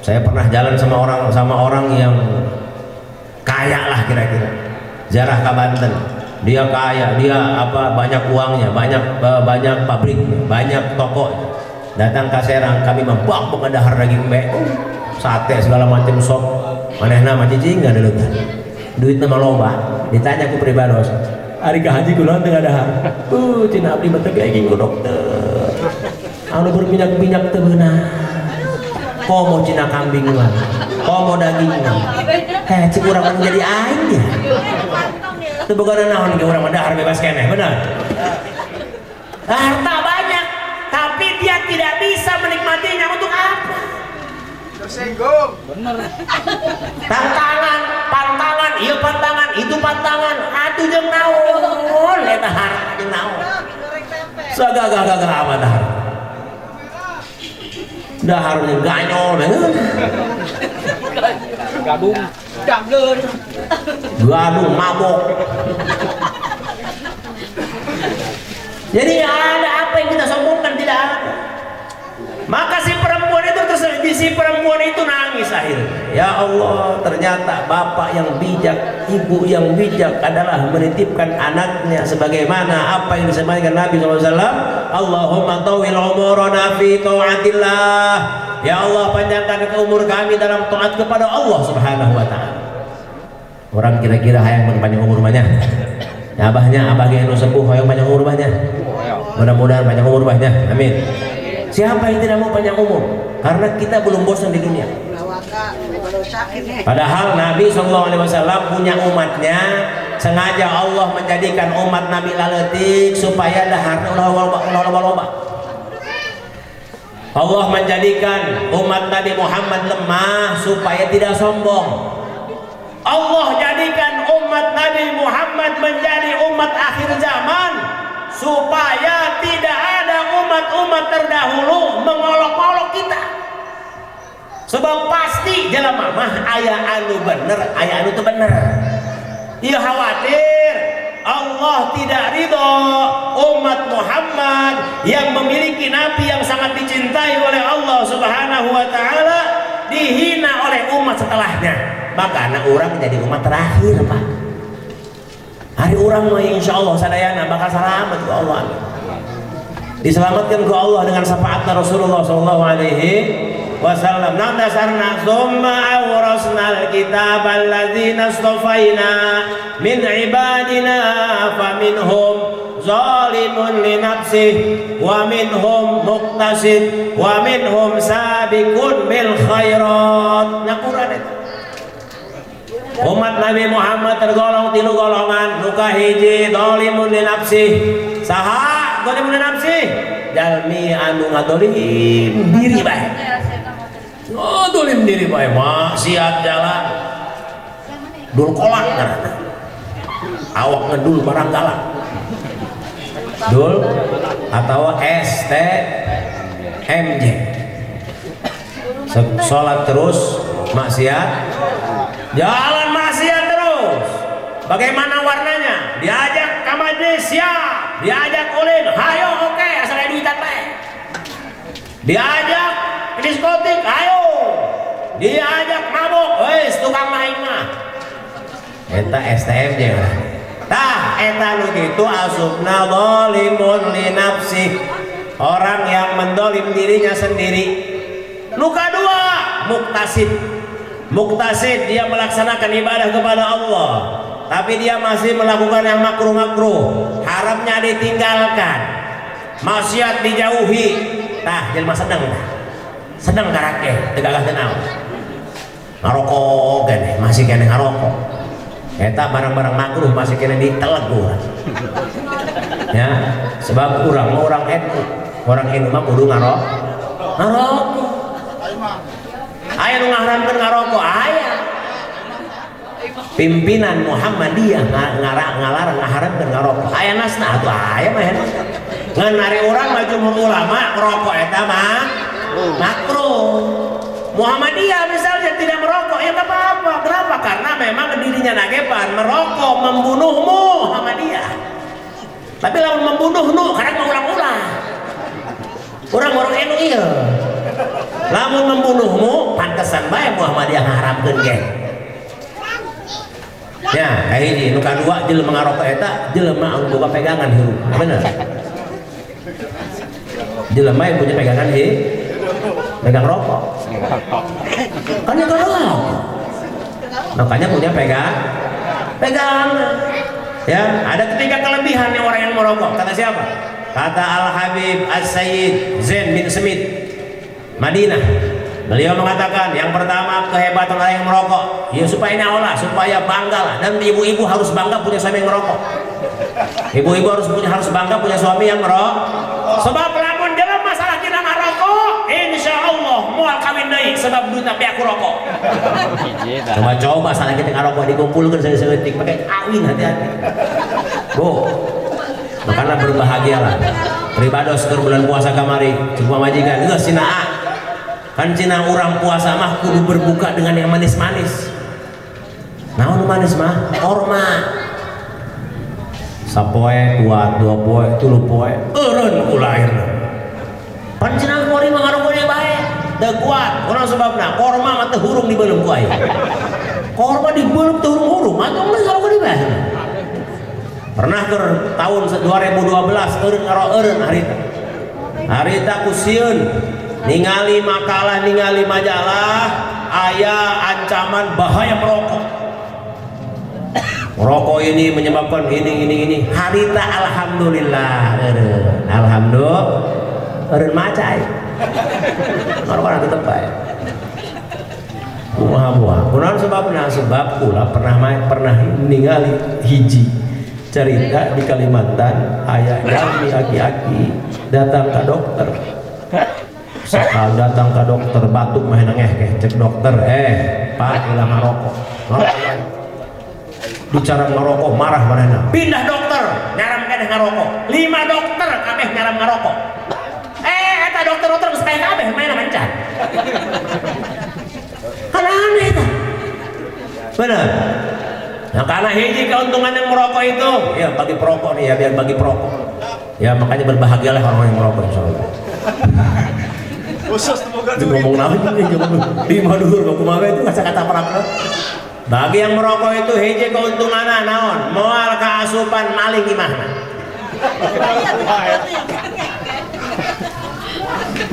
Saya pernah jalan sama orang yang kaya lah kira-kira, jarah ke Banten. Dia kaya, dia banyak uangnya, banyak pabrik, banyak toko. Datang ke Serang, kami membak dahar daging mbe, sate segala macam sop. Manehna mah cicing enggak ada leutan. Duit nama loba. Ditanya ku pribados, "Ari ka haji kunaon teu ngadahar?" Cina abdi mah teu kayak dokter. Anu berminyak-minyak teu beunang. Komo cina kambing mah. Komo daging mah. Cik urang jadi aing ya. Teu boga naon ge urang mah dahar bebas keneh, benar. Harta banyak, tapi dia tidak bisa menikmatinya untuk apa? Tersinggung. Bener. Pantangan, iya pantangan, itu pantangan. Atuh jeung naon? Eta harta jeung naon? Sagagah-gagah amat dahar. Daharnya ganyol banget. Gadung. Dangdeun. Gadung mabok. Jadi ada apa yang kita sombongkan? Tidak ada. Maka si perempuan itu nangis akhirnya. Ya Allah, ternyata bapak yang bijak, ibu yang bijak adalah menitipkan anaknya sebagaimana apa yang disampaikan Nabi SAW. Allahumma tawil umurana fi ta'atillah. Ya Allah, panjangkan umur kami dalam taat kepada Allah Subhanahu wa ta'ala. Orang kira-kira hayang panjang umur banyak. Abahnya yang sepuh hayang panjang umur banyak. Mudah-mudahan panjang umur banyak. Amin. Siapa yang tidak mau panjang umur? Karena kita belum bosan di dunia. Padahal Nabi SAW punya umatnya, sengaja Allah menjadikan umat Nabi laletik supaya daharnya loba. Allah menjadikan umat Nabi Muhammad lemah supaya tidak sombong. Allah jadikan umat Nabi Muhammad menjadi umat akhir zaman supaya tidak ada umat-umat terdahulu mengolok-olok kita. Sebab pasti jelema mah aya anu bener, aya anu teu bener. Ieu khawatir Allah tidak ridho umat Muhammad yang memiliki nabi yang sangat dicintai oleh Allah Subhanahu wa taala dihina oleh umat setelahnya. Maka anak orang menjadi umat terakhir, Pak. Hari orang mah insyaallah sadayana bakal selamat ku Allah. Diselamatkan ku Allah dengan syafaat Rasulullah sallallahu alaihi wasallam. Nah dasarna summa awrasnal kitab alladzina astafaina min ibadina faminhum zalimun li nafsihi wa minhum muqtasid wa minhum sabiqun bil khairat. Nah Quran itu umat Nabi Muhammad tergolong 3 golongan. Nu kahiji zalimun li nafsihi. Saha zalimun li nafsihi? Jalmi anu ngadolim diri bae. Oh, dolim diri bae maksiat jalan. Dul kolak karena awak ngedul barang galak. Dul atau STMJ. Sholat terus maksiat, jalan maksiat terus. Bagaimana warnanya? Diajak ke majlis siap, diajak ulin, hayo oke, asal ada duitan bae. Diajak ke diskotik, ayo. Diajak mabok, wes tukang main mah. Eta STMJ. Tah, eta nu kitu asupna zalimun li nafsi. Orang yang mendolim dirinya sendiri. Nu kadua, muktasid. Muktasid dia melaksanakan ibadah kepada Allah, tapi dia masih melakukan yang makruh-makruh. Haramnya ditinggalkan, maksiat dijauhi. Tah, jelema sedeng tah. Sedeng karake, tegagah teu naon. Ngarokok keneh, masih keneh ngarokok. Eta barang-barang makruh masih keneh diteleg urang. Ya, sebab urang orang NU. Orang NU mah kudu ngarokok. Aya nu ngaharamkeun ngarokok aya. Pimpinan Muhammadiyah ngalarang ngaharamkeun ngarokok. Aya nasna atuh aya mah eta. Ngan ari urang mah jumhur ulama ngarokok eta mah makruh. Muhammadiyah misalnya tidak merokok, eta apa? Kenapa? Karena memang dirinya nagepan merokok membunuhmu sama dia. Tapi lamun membunuh nu kadang mengulang-ulang. Orang enu iya. Lamun membunuhmu pantesan bae Muhammadiyah ngaharamkeun ge. Ya, kayak ini nu kadua jelema ngarokok eta jelema anu boga pegangan hirup. Bener. Jelema yang punya pegangan pegang rokok. Kan itu rokok. Makanya punya pegang. Ya, ada 3 kelebihan yang orang yang merokok. Kata siapa? Kata Al-Habib As-Sayyid Zain bin Smith Madinah. Beliau mengatakan yang pertama kehebatan orang yang merokok. Ya supaya naolah, supaya bangga lah. Dan ibu-ibu harus bangga punya suami yang merokok. Ibu-ibu harus bangga punya suami yang merokok. Sebab lamun dalam masalah kita ngarokok, insya Allah mual kawin deui sebab duit tapi aku rokok. Coba salah kita ngarokok dikumpulkan seutik pakai awin hati-hati. Bu, makanya berbahagialah. Ribados ke bulan puasa kamari, coba majikan, geus cina kan cina orang puasa mah kudu berbuka dengan yang manis-manis. Naon manis mah? Korma. Sapoe, 2 poe, 3 poe, eureun ku lahirna. Pan cenah kuari mah ngarokok deui bae. Teu kuat, kurang sebabna korma mah teu hurung dibeulem ku aya. Korma dibeulem teu hurung-hurung, atuh geus ngarokok deui bae. Pernah ke tahun 2012 eureun harita. Harita ku sieun ningali makalah, ningali majalah aya ancaman bahaya merokok. Rokok ini menyebabkan ini. Harita alhamdulillah, alhamdulillah, macai. Orang tetap baik. Kumaha kunaon sebabna? Sebab kula pernah ningali hiji cerita di Kalimantan aya jami aki-aki datang ke dokter. Sakal datang ke dokter batuk mah nangeh cek dokter Pak ulah ngarokok. Bicara ngerokok marah manehna. Pindah dokter, nyaram keneh ngarokok. 5 dokter kabeh nyaram ngarokok. Eta dokter geus kae kabeh maena mancan. Kana aneh eta. Bener. Nah, karena hiji keuntungan yang merokok itu, ya bagi perokok nih ya, biar bagi perokok. Ya makanya berbahagialah orang yang merokok insyaallah. Khusus semoga duit. Ngomong nabi di madur kumaha itu kata-kata perang. Bagi yang merokok itu hiji keuntunganna naon? Moal kaasupan maling imahna.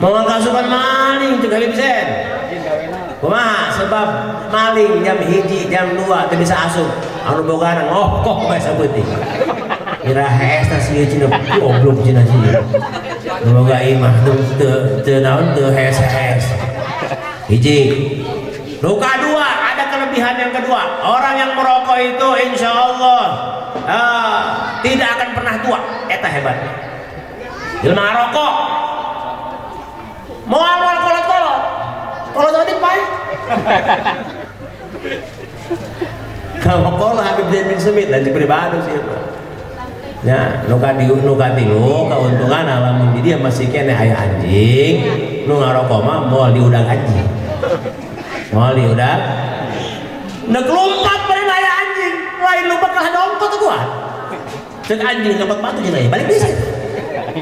Moal kaasupan maling juga bisa. Kumaha? Sebab maling jam hiji, jam 2 teu bisa asup. Anu boga ngokok bae sabeuting. Kira hesta sieun cenah goblok cenah sieun. Boga imah teu naon teu hes-hes. Hiji. Nu kadua, ada kelebihan yang kedua. Orang yang merokok itu insya Allah tidak akan pernah tua. Eta hebatnya. Jelema ngarokok moal kolot-kolot. Kolot tadi pai. Kalau kolot Habib Zain bin Smith dan pribadi sih itu. Ya, nu katilu keuntungan lamun di dia masih kene aya anjing, nu ngarokok mah moal diudag anjing. Moal diudag. Nek lompat bareng aya anjing, lain lompat kalah dompet tuh gua. Cek anjing dapat batu cenah balik bisa.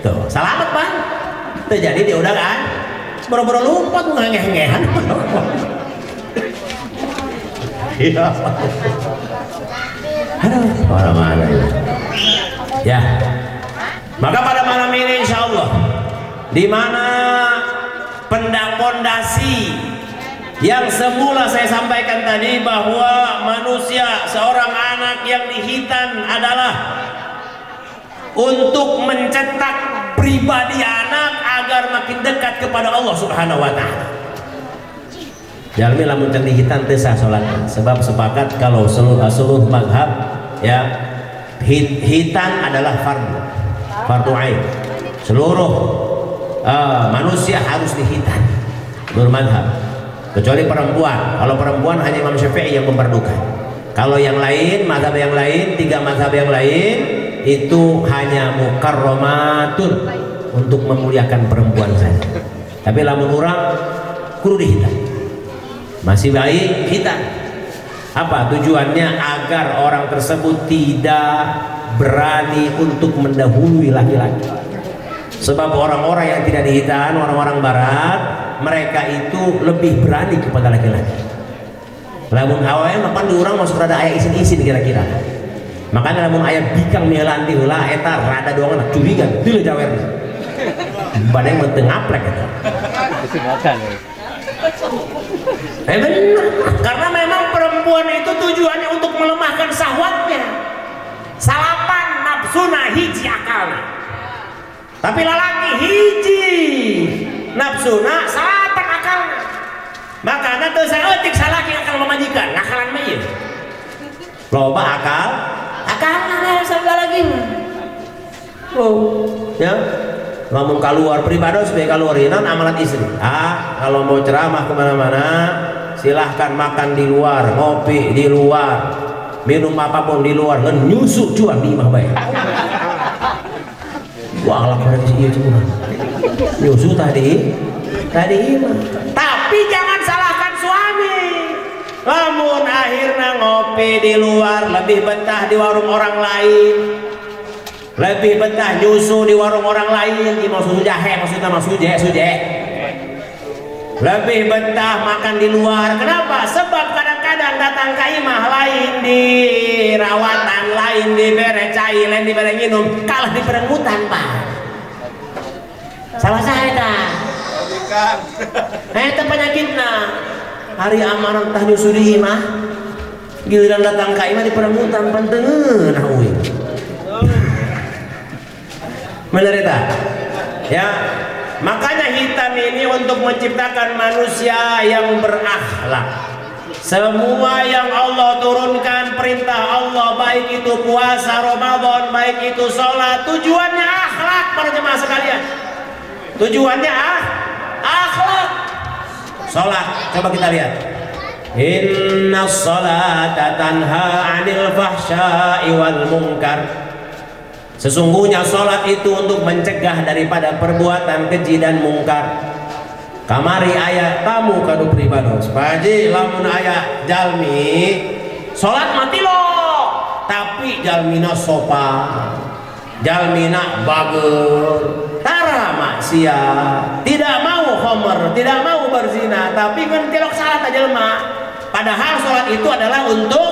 Tuh, selamat Bang. Terjadi diudag kan. Boro-boro lompat ngengeh-ngehan. Iya. Aduh, mana-mana ini. Ya. Maka pada malam ini insya Allah di mana pondasi yang semula saya sampaikan tadi bahwa manusia seorang anak yang dihitan adalah untuk mencetak pribadi anak agar makin dekat kepada Allah Subhanahu wa taala. Jalmi lamun can dihitan teu sah salatna sebab sepakat kalau seluruh mazhab ya hitan adalah fardu ain. Seluruh manusia harus dihitan bermadhab kecuali perempuan. Kalau perempuan hanya Imam Syafi'i yang memperdukan. Kalau yang lain, mazhab yang lain, 3 mazhab yang lain itu hanya mukarramatun untuk memuliakan perempuan saja. Tapi lamun urang kudu dihitan. Masih baik hitan. Apa tujuannya? Agar orang tersebut tidak berani untuk mendahului laki-laki. Sebab orang-orang yang tidak dihitan, orang-orang barat, mereka itu lebih berani kepada laki-laki. Lamun awalnya mapan di orang masuk rada ayah isin-isin kira-kira. Makanya lamun ayah bikang mielanti lah eta rada doang anak curiga dulu jawer. Badai menteng aplek eta. Benar, karena memang perempuan itu tujuannya untuk melemahkan syahwatnya. Salapan nafsuna hiji akalna. Tapi lalaki hiji nafsuna salapan akalna. Makanya teu saeutik salaki akal memajikan, ngakalan mah ieu. Loba akalna segala lagi. Oh, ya. Ngomong keluar pribados be keluar non amalat istri. Kalau mau ceramah kemana-mana silahkan makan di luar, ngopi di luar, minum apapun di luar, ngan nyusu cuan di imah bae. Wah, lapar sih ieu cuma. Nyusu tadi imah. Tapi jangan salahkan suami. Lamun akhirnya ngopi di luar lebih betah di warung orang lain. Lebih betah nyusu di warung orang lain, maksudnya jahe, maksudnya suje. Lebih betah makan di luar. Kenapa? Sebab kadang-kadang datang ke imah lain di rawatan, lain di bere cai, lain di bere minum, kalah di perenggutan Pak. Salah saya dah. Itu penyakitnya. Hari amaran tah nyusu di imah, giliran datang ke imah di perenggutan pentengen uing. Benar ya, makanya hitam ini untuk menciptakan manusia yang berakhlak. Semua yang Allah turunkan perintah Allah, baik itu puasa Ramadan, baik itu sholat, tujuannya akhlak para jemaah sekalian. Tujuannya akhlak. Sholat, coba kita lihat. Inna sholata tanha 'anil fahsya'i wal munkar. Sesungguhnya sholat itu untuk mencegah daripada perbuatan keji dan mungkar. Kamari ayat tamu kadu pribados. Paji lamun ayat jalmi sholat mati lo, tapi jalmina sopan, jalmina bager, tara maksiat, tidak mau homer, tidak mau berzina, tapi kan tilok salat aja lemah. Padahal sholat itu adalah untuk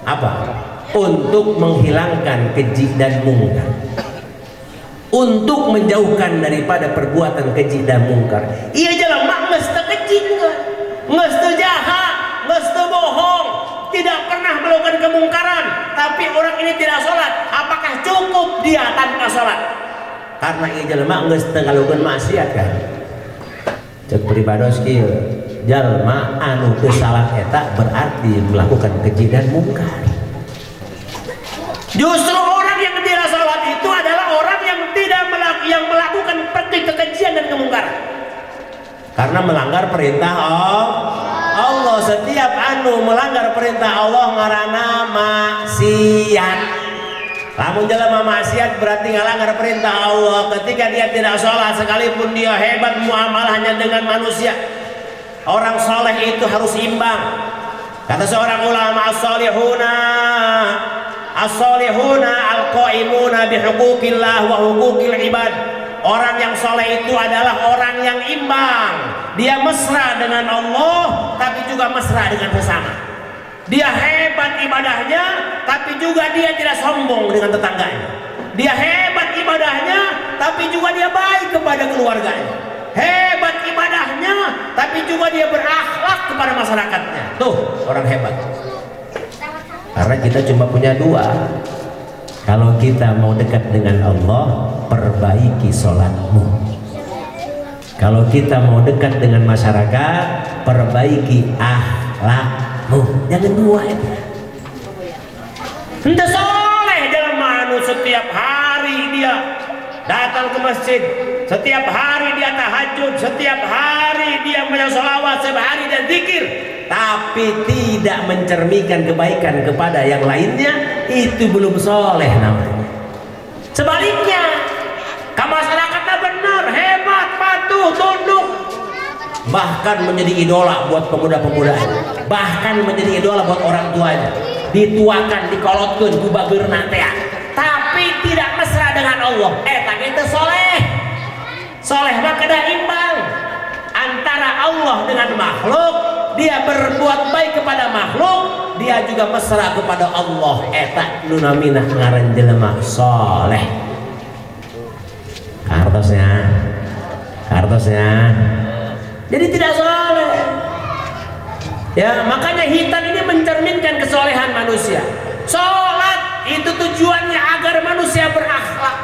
apa? Untuk menghilangkan keji dan mungkar, untuk menjauhkan daripada perbuatan keji dan mungkar. Ia jalan mak nges teu keji, nges teu jahat, nges teu bohong, tidak pernah melakukan kemungkaran, tapi orang ini tidak sholat. Apakah cukup dia tanpa sholat? Karena ia jalan mak nges teu ngalakukeun maksiat kan. Cek pribados kieu, jalma anu teu salat eta berarti melakukan keji dan mungkar. Justru orang yang tidak sholat itu adalah orang yang tidak melakukan kekejian dan kemungkaran. Karena melanggar perintah Allah. Setiap anu melanggar perintah Allah ngaranna maksiat. Lamun jelema maksiat berarti ngalanggar perintah Allah. Ketika dia tidak sholat, sekalipun dia hebat muamalahnya dengan manusia, orang soleh itu harus imbang. Kata seorang ulama, as-solihuna al-qaimuna bihuquqillah wa huquqil ibad. Orang yang soleh itu adalah orang yang imbang. Dia mesra dengan Allah, tapi juga mesra dengan sesama. Dia hebat ibadahnya, tapi juga dia tidak sombong dengan tetangganya. Dia hebat ibadahnya, tapi juga dia baik kepada keluarganya. Hebat ibadahnya, tapi juga dia berakhlak kepada masyarakatnya. Tuh orang hebat. Karena kita cuma punya dua. Kalau kita mau dekat dengan Allah, perbaiki sholatmu. Kalau kita mau dekat dengan masyarakat, perbaiki akhlakmu. Jangan dua itu. Ente soleh dalam manu, setiap hari dia datang ke masjid, setiap hari dia tahajud, setiap hari dia membaca sholawat, setiap hari dia zikir, tapi tidak mencerminkan kebaikan kepada yang lainnya, itu belum soleh namanya. Sebaliknya, ke masyarakatnya benar, hebat, patuh, tunduk, bahkan menjadi idola buat pemuda-pemudanya, bahkan menjadi idola buat orang tuanya, dituakan, dikolotkan, kubageurna teh, tapi tidak mesra dengan Allah. Tak itu soleh. Soleh mah kada imbang antara Allah dengan makhluk. Dia berbuat baik kepada makhluk, dia juga mesra kepada Allah. Eta nu namina ngaran jelema soleh. Kartosnya jadi tidak soleh ya. Makanya hitam ini mencerminkan kesolehan manusia. Sholat itu tujuannya agar manusia berakhlak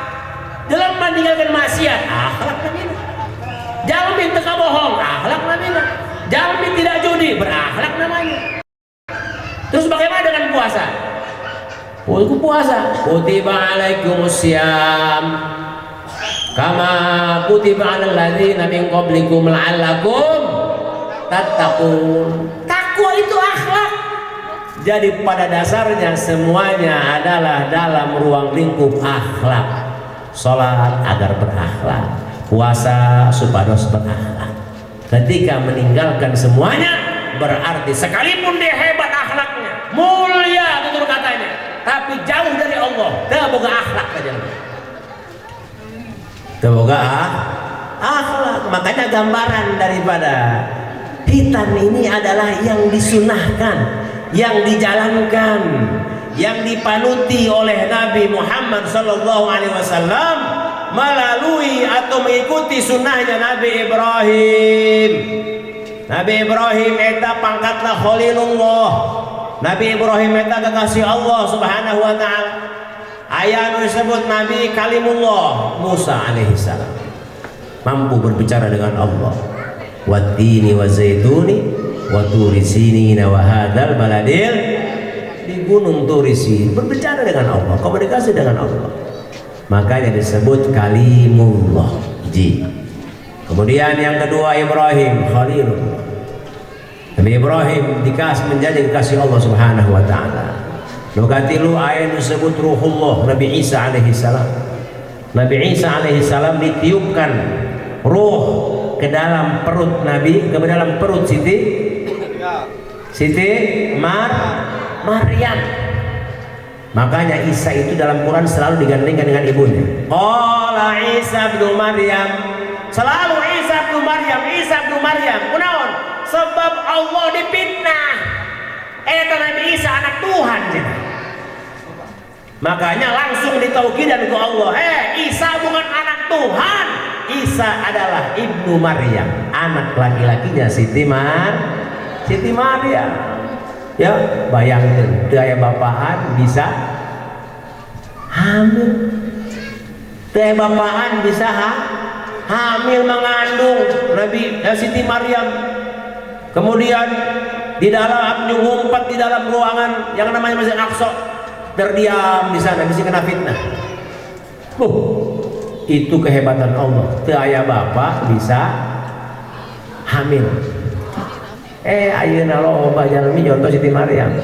dalam meninggalkan maksiat, akhlak namina. Jalmi teka bohong, akhlak namina. Jalmi tidak judi, berakhlak namanya. Terus bagaimana dengan puasa? Puasa kutiba alaikumusiyam kama kutiba alal ladzina min qablikum la'allakum tattaqun. Takwa itu akhlak. Jadi pada dasarnya semuanya adalah dalam ruang lingkup akhlak. Salat agar berakhlak, puasa supados berakhlak. Ketika meninggalkan semuanya berarti sekalipun dia hebat akhlaknya, mulia tutur katanya, tapi jauh dari Allah, dia boga akhlak saja. Semoga akhlak. Makanya gambaran daripada hitan ini adalah yang disunahkan, yang dijalankan, yang dipanuti oleh Nabi Muhammad SAW melalui atau mengikuti sunnahnya Nabi Ibrahim. Nabi Ibrahim eta pangkatna Khalilullah. Nabi Ibrahim eta kekasih Allah Subhanahu wa taala. Aya anu disebut Nabi Kalimullah Musa alaihissalam, mampu berbicara dengan Allah. Wattini wazaituni wa turi sinina wa hadzal baladil, di gunung Turisin berbicara dengan Allah, komunikasi dengan Allah. Makanya disebut Kalimullah. Kemudian yang kedua Ibrahim Khalilullah. Nabi Ibrahim menjadi kekasih Allah Subhanahu wa taala. Nukatilu ayat disebut Ruhullah Nabi Isa alaihissalam. Nabi Isa alaihissalam ditiupkan ruh ke dalam perut Nabi, ke dalam perut Siti Maryam. Makanya Isa itu dalam Quran selalu digandengkan dengan ibunya. Qala Isa bin Maryam, selalu Isa bin Maryam. Kunaon? Sebab Allah dipitnah. Eta Nabi Isa anak Tuhan. Makanya langsung ditaukidan ke Allah. Isa bukan anak Tuhan. Isa adalah ibnu Maryam, anak laki-lakinya Siti Maryam. Ya, bayangin daya bapaan bisa hamil. Daya bapaan bisa hamil mengandung Nabi Siti Maryam. Kemudian di dalam ngumpet di dalam ruangan yang namanya Masjid Aqsa, terdiam di sana, bisa kena fitnah. Itu kehebatan Allah. Daya bapak bisa hamil. Ayeuna loba jalmi contoh Siti Maryam.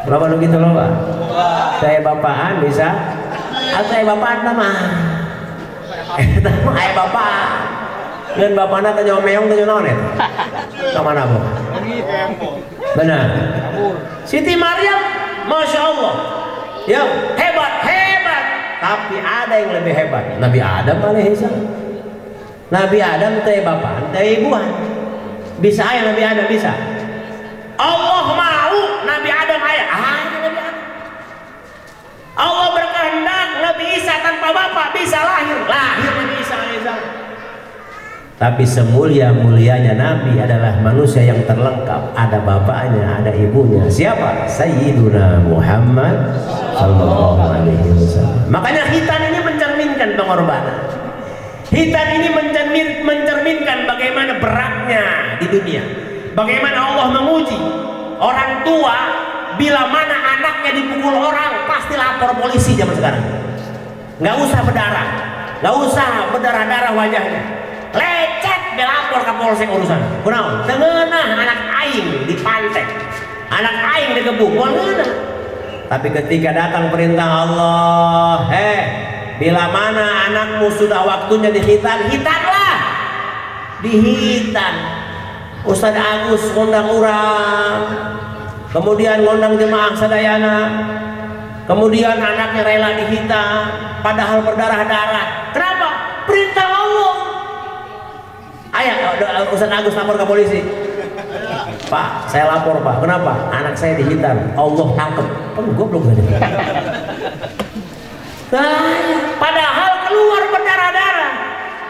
Loba nu kitu loba. Daya bapaan bisa. Daya bapaan mah. Aya bapak. Dan bapakna teh nyawa meong teh naon eta? Ka mana bu? Benar. Siti Maryam, masya Allah, ya hebat. Tapi ada yang lebih hebat. Nabi Adam alaihissalam. Nabi Adam teh bapak, teh ibuan. Bisa aya Nabi Adam bisa. Allah mau Nabi Adam aya. Nabi Adam. Allah berkehendak Nabi Isa tanpa bapak bisa lahir Nabi Isa alaihissalam. Tapi semulia-mulianya Nabi adalah manusia yang terlengkap, ada bapaknya, ada ibunya. Siapa? Sayyiduna Muhammad sallallahu alaihi wasallam. Makanya khitan ini mencerminkan pengorbanan. Khitan ini mencerminkan bagaimana beratnya di dunia. Bagaimana Allah menguji orang tua bila mana anaknya dipukul orang pasti lapor polisi zaman sekarang. Nggak usah berdarah, nggak usah berdarah-darah wajahnya. Lecet belapor ke polsek urusan. Kunaon? Tengenah anak aing dipantek, anak aing digebuk, kunaon? Tapi ketika datang perintah Allah, bila mana anakmu sudah waktunya dikhitan, hitanlah. dihitan. Ustadz Agus ngundang orang, kemudian ngundang jemaah sadayana, kemudian anaknya rela dihitan, padahal berdarah-darah. Kenapa? Perintah Allah. Ayah, Ustadz Agus lapor ke polisi. Pak, saya lapor Pak. Kenapa? Anak saya dihitan. Allah tangkep. Goblok aja. Padahal keluar berdarah-darah.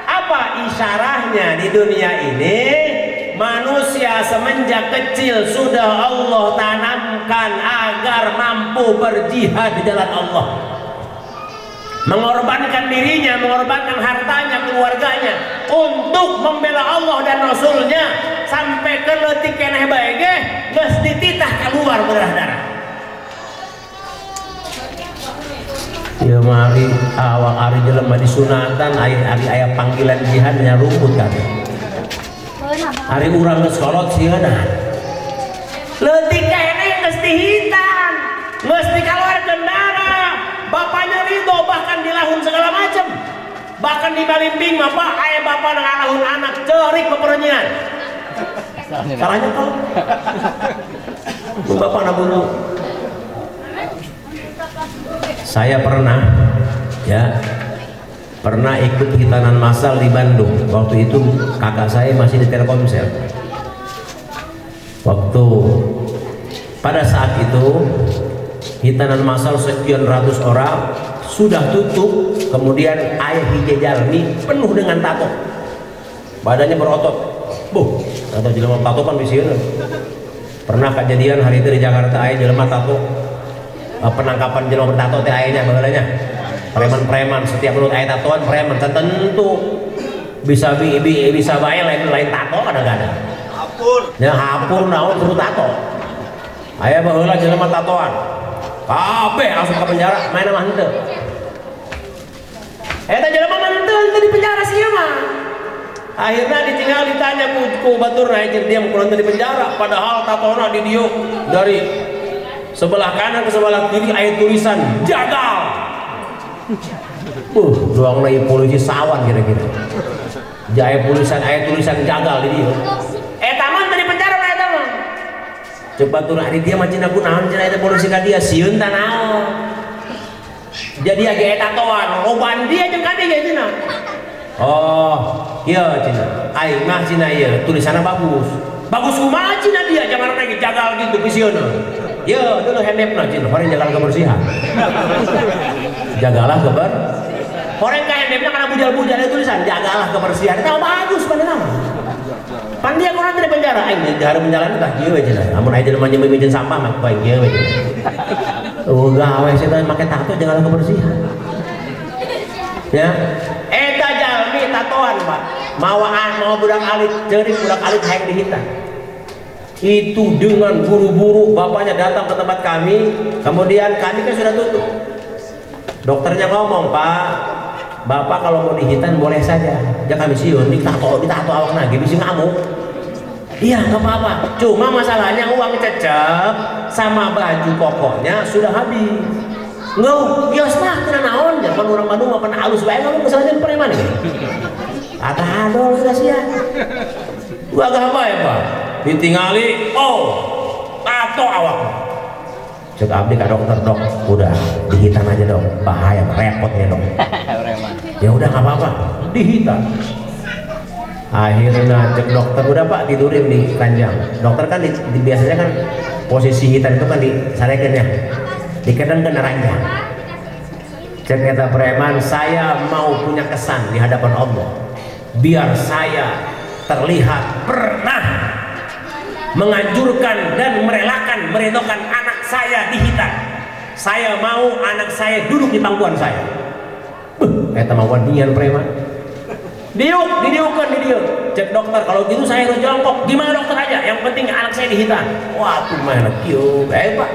Apa isyarahnya di dunia ini? Manusia semenjak kecil sudah Allah tanamkan agar mampu berjihad di jalan Allah, mengorbankan dirinya, mengorbankan hartanya, keluarganya untuk membela Allah dan Rasulnya, sampai ke leutik keneh bae ge geus dititah keluar berdarah-darah. Ya mari awak ari jelema disunatan ari aya panggilan jihad nya rumput kabeh. Hari urang geus kolot sieuna. Leutik keneh geus dihitan, geus dikaluarkeun darah. Bapaknya ridho, bahkan dilahun segala macam. Bahkan dibalimbing mah Pak, aya bapak ngalahun anak ceurik pepereunyian. Salahnya kok. Bapak nabunuh. Saya pernah ikut hitanan massal di Bandung. Waktu itu kakak saya masih di Telkomsel. Pada saat itu hitanan massal sekian ratus orang sudah tutup, kemudian ayah hije jalmi penuh dengan tato, badannya berotot. Tato jelema tato kan bisieun. Pernah kejadian hari itu di Jakarta ayah jelema tato, penangkapan jelema bertato teh ayahnya baheulanya. Preman-preman setiap mulut ayah tatoan preman tentu bisa bae lain tato kadang-kadang. Hapur naon terus tato. Ayah baheula jelema tatoan. Kabeh langsung ke penjara, main mah henteu. Eta jelema mah henteu di penjara sia mah. Akhirnya ditinggal ditanya ku baturna jeung dia mun di penjara, padahal tatona di dieu dari sebelah kanan ke sebelah kiri aya tulisan jagal. Doang lagi polisi sawan kira-kira. Aya tulisan jagal di dieu. Eta mah teu di penjara eta mah. Coba turun hari dia macam aku naon cenah eta polisi ka dia sieun tah naon. Jadi age eta tatoan loban dia jeung ka dia cenah. Oh, iya cenah. Aing mah cenah ieu tulisanna bagus. Bagus kumaha cenah dia jangan lagi jagal gitu pisieuna. Yo, dulu handepna cenah, horeng jagal kebersihan. Jagalah keber. Horeng ka handepna kana bujal-bujal tulisan jagalah kebersihan. Eta bagus beneran. Pan dia kurang dari penjara, aing hareup menjalan tah ieu we cenah. Lamun aya jelema nyembi bikin sampah mah bae ieu we cenah. Gawe setan make tato jangan kebersihan. Ya. Eta jalmi tatoan, Pak. Mau budak alit, ceurik budak alit hayang dihitan. Itu dengan buru-buru bapaknya datang ke tempat kami, kemudian kami kan sudah tutup. Dokternya ngomong, Pak, Bapak kalau mau dihitan boleh saja. Ya kami siun, ditato awak lagi bisa ngamuk. Iya nggak apa-apa. Cuma masalahnya uang cecep sama baju pokoknya sudah habis. Nggak, kios mah kena naon. Jangan orang Bandung apa na halus bae kamu misalnya preman ini. Ada dol sia. Gua agak apa ya Pak? Ditinggali, tato awak. Cek abdi ke dokter, dok, udah dihitan aja dong, bahaya, repot ya dong. Ya udah nggak apa-apa, dihitan. Akhirnya cek dokter, udah Pak tidurin di ranjang. Dokter kan biasanya kan posisi hitan itu kan disarekeun ya, dikedeng ke ranjang. Cek kata preman, saya mau punya kesan di hadapan Allah, biar saya terlihat pernah menganjurkan dan merelakan meredokan anak saya dihitan. Saya mau anak saya duduk di pangkuan saya. Kata mauan nian preman. Didiukan. Cek dokter, kalau gitu saya harus jongkok. Gimana dokter aja? Yang penting anak saya dihitan. Wah, tuh mana kieu. Pak.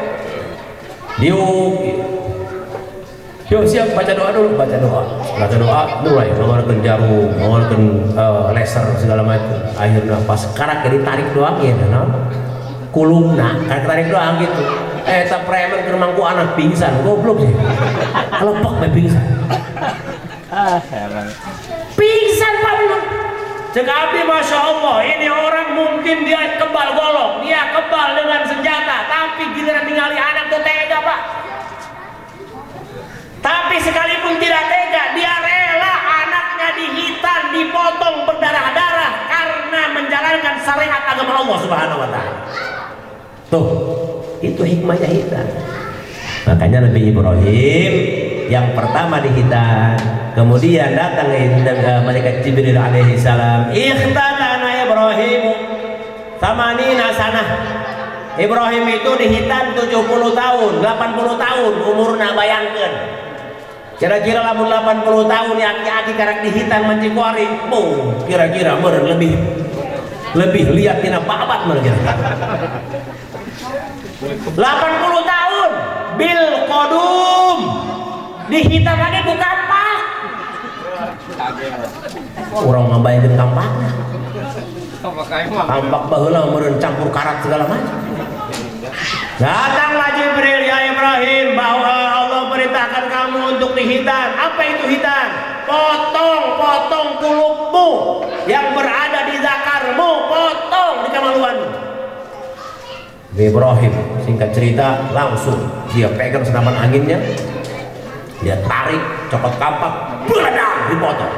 Yuk siap baca doa dulu, baca doa mulai mengeluarkan jarum, mengeluarkan laser segala macam. Akhirnya pas karak ditarik doang ya kan, kulumna tarik doang gitu. Tak preman ke mangku anak pingsan, goblok sih. Kelepek me pingsan. Pingsan Pak. Cek abdi Masya Allah, ini orang mungkin dia kebal golok, dia kebal dengan senjata, tapi giliran ningali anak tega Pak. Tapi sekalipun tidak tega, dia rela anaknya dihitan, dipotong berdarah-darah karena menjalankan syariat agama Allah Subhanahu wa taala. Tuh, itu hikmahnya hitan. Makanya Nabi Ibrahim yang pertama dihitan, kemudian datang malaikat Jibril alaihi salam, ikhtatana Ibrahim tamanina sanah. Ibrahim itu dihitan 70 tahun, 80 tahun umurna, bayangkan. Kira-kira lamun 80 tahun aki-aki karek dihitan mencikuari, kira-kira meureun lebih lihat tina babat meureun. 80 tahun bil qadum dihitam lagi ku kampak. Urang ngabayangkeun kampakna. Kampak baheula meureun campur karat segala macam. Datanglah Jibril, ya Ibrahim, bahwa Allah perintahkan kamu untuk dihitan. Apa itu hitan? Potong kulupmu yang berada di zakarmu, potong di kemaluanmu. Ibrahim, singkat cerita, langsung dia pegang senapan anginnya, dia tarik, copot kampak, beladang, dipotong.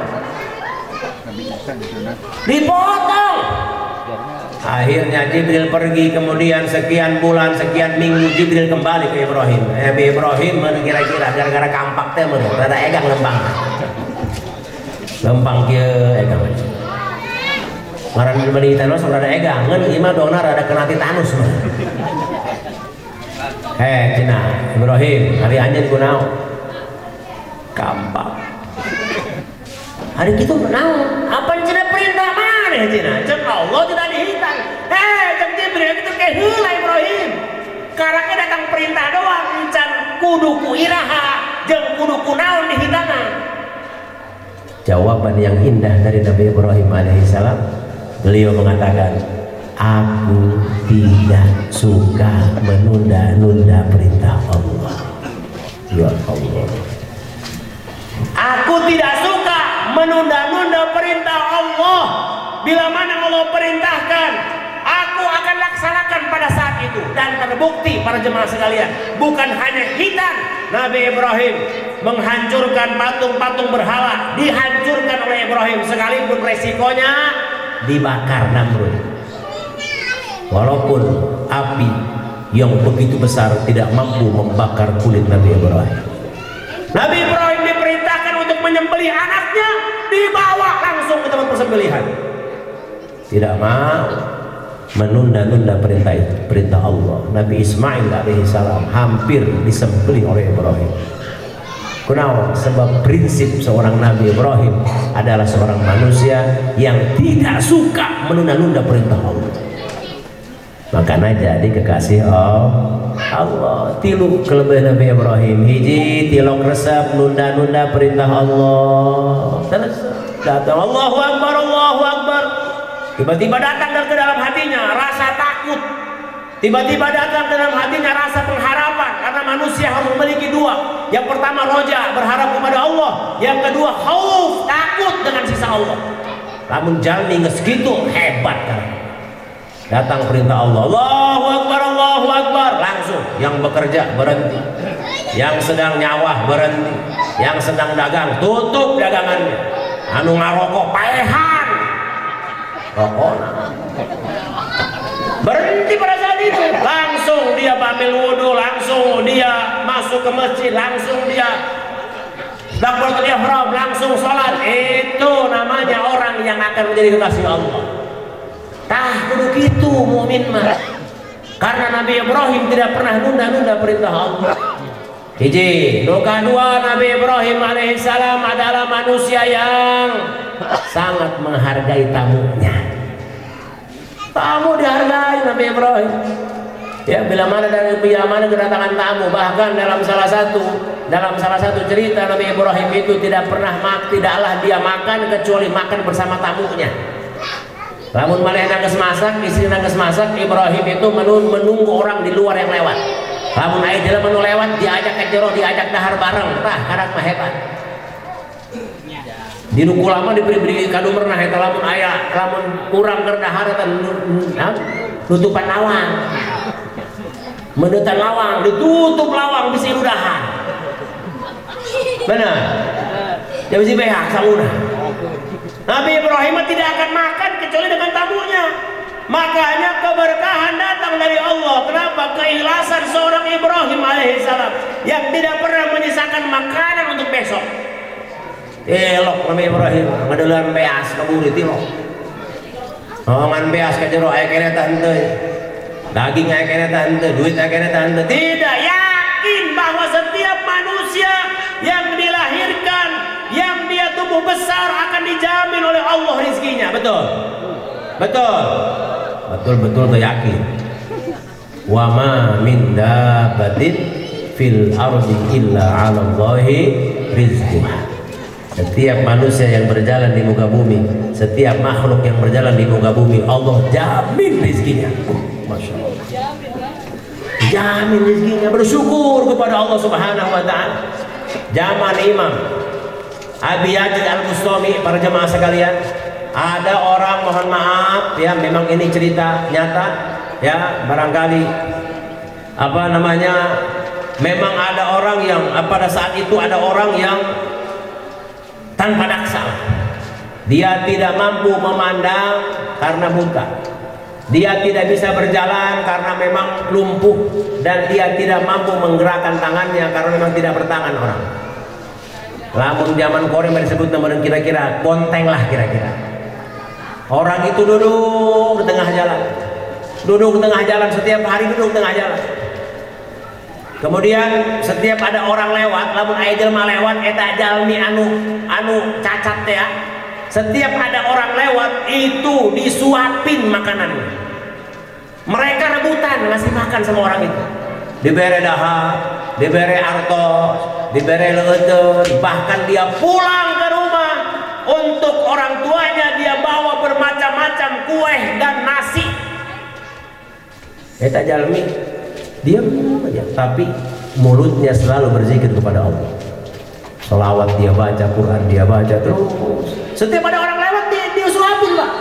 Akhirnya Jibril pergi, kemudian sekian bulan, sekian minggu Jibril kembali ke Ibrahim. Ibrahim kira-kira gara-gara kampak teh rada egang lempang kieu egang. Ngaran beli Thanos rada egang, ngan ieu mah dona rada kena Titanus mah. Cina Ibrahim, hari anjeun kunaon? Kampak. Hari kitu naon? Apa cenah perintah maneh cenah? Cek Allah tidak dihitan. Cek Jibril kitu ke heula Ibrahim. Karake datang perintah doang, can kudu ku iraha jeung kudu kunaon dihitana. Jawaban yang indah dari Nabi Ibrahim alaihissalam, beliau mengatakan, aku tidak suka menunda-nunda perintah Allah. Ya Allah, aku tidak suka menunda-nunda perintah Allah. Bila mana Allah perintahkan, aku akan laksanakan pada saat itu. Dan terbukti para jemaah sekalian, bukan hanya hitan, Nabi Ibrahim menghancurkan patung-patung berhala, dihancurkan oleh Ibrahim, sekalipun resikonya dibakar Namrud. Walaupun api yang begitu besar tidak mampu membakar kulit Nabi Ibrahim. Nabi Ibrahim diperintahkan untuk menyembelih anaknya, dibawa langsung ke tempat persembelihan. Tidak mau menunda-nunda perintah Allah. Nabi Ismail alaihissalam hampir disembelih oleh Ibrahim. Kenapa? Sebab prinsip seorang Nabi Ibrahim adalah seorang manusia yang tidak suka menunda-nunda perintah Allah. Makanya jadi kekasih Allah. Tilu kelebihan Nabi Ibrahim, hiji tilok resep nunda-nunda perintah Allah. Terus datang Allahu Akbar, Allahu Akbar. Tiba-tiba datang ke dalam hatinya rasa takut. Tiba-tiba datang ke dalam hatinya rasa pengharapan, karena manusia harus memiliki dua. Yang pertama roja, berharap kepada Allah. Yang kedua khauf, takut dengan sisa Allah. Namun jalmi geus kitu hebat kan. Datang perintah Allah, Allahu Akbar, Allahu Akbar, langsung yang bekerja berhenti, yang sedang nyawah berhenti, yang sedang dagang tutup dagangannya, anu ngarokok paehan rokona berhenti pada saat itu. Langsung dia ambil wudhu, langsung dia masuk ke masjid, langsung dia takbiratul ihram, langsung sholat. Itu namanya orang yang akan menjadi kekasih Allah. Tah kudu kitu mukmin mah. Karena Nabi Ibrahim tidak pernah nunda-nunda perintah Allah. Hiji, nu kadua, Nabi Ibrahim alaihissalam adalah manusia yang sangat menghargai tamunya. Tamu dihargai Nabi Ibrahim. Ya, bila mana kedatangan tamu, bahkan dalam salah satu cerita Nabi Ibrahim itu tidaklah dia makan kecuali makan bersama tamunya. Lamun malehna geus masak, istrina geus masak, Ibrahim itu menunggu orang di luar yang lewat. Lamun aya jelema nu lewat, diajak ke jero, diajak dahar bareng, tah karak mah hebat. Di nuku lama diberi kado pernah eta lamun aya lamun kurang keur dahar eta nutupan lawang. Meneutan lawang, ditutup lawang bisi udahan. Benar? Ya bisi behak saludah. Nabi Ibrahim tidak akan makan kecuali dengan tamunya. Makanya keberkahan datang dari Allah. Kenapa? Keikhlasan seorang Ibrahim alaihissalam yang tidak pernah menyisakan makanan untuk besok. Elok Nabi Ibrahim ngadeuleuan beas kaburi tilok. Ngan beas ka jero aya keneh tah henteu. Daging aya keneh tah henteu, duit aya keneh tah henteu. Tidak, yakin bahwa setiap manusia yang dilahirkan, yang dia tumbuh besar akan dijamin oleh Allah rizkinya. Betul? Betul? Betul-betul tuh yakin. Wa ma min dabbatin fil ardi illa 'ala Allahi rizquha. Setiap manusia yang berjalan di muka bumi, setiap makhluk yang berjalan di muka bumi, Allah jamin rizkinya. Masya Allah. Jamin rizkinya. Bersyukur kepada Allah Subhanahu Wa Taala. Zaman Imam Abi Yazid Al-Bustami, para jemaah sekalian, ada orang, mohon maaf ya, memang ini cerita nyata ya, barangkali apa namanya, memang ada orang yang pada saat itu ada orang yang tanpa daksa, dia tidak mampu memandang karena buta, dia tidak bisa berjalan karena memang lumpuh, dan dia tidak mampu menggerakkan tangannya karena memang tidak bertangan orang. Lamun zaman Korea disebut namanya kira-kira konteng lah kira-kira. Orang itu duduk di tengah jalan, duduk di tengah jalan, setiap hari duduk di tengah jalan. Kemudian setiap ada orang lewat, lamun aya jelema lewat eta jalmi anu cacat ya. Setiap ada orang lewat itu disuapin makanan. Mereka rebutan ngasih makan sama orang itu. Dibere dahar, dibere artos, dibere leuteun, bahkan dia pulang ke rumah untuk orang tuanya dia bawa bermacam-macam kue dan nasi. Eta jalmi diam aja, tapi mulutnya selalu berzikir kepada Allah. Sholawat dia baca, Quran dia baca terus. Setiap ada orang lewat dia suapin Pak.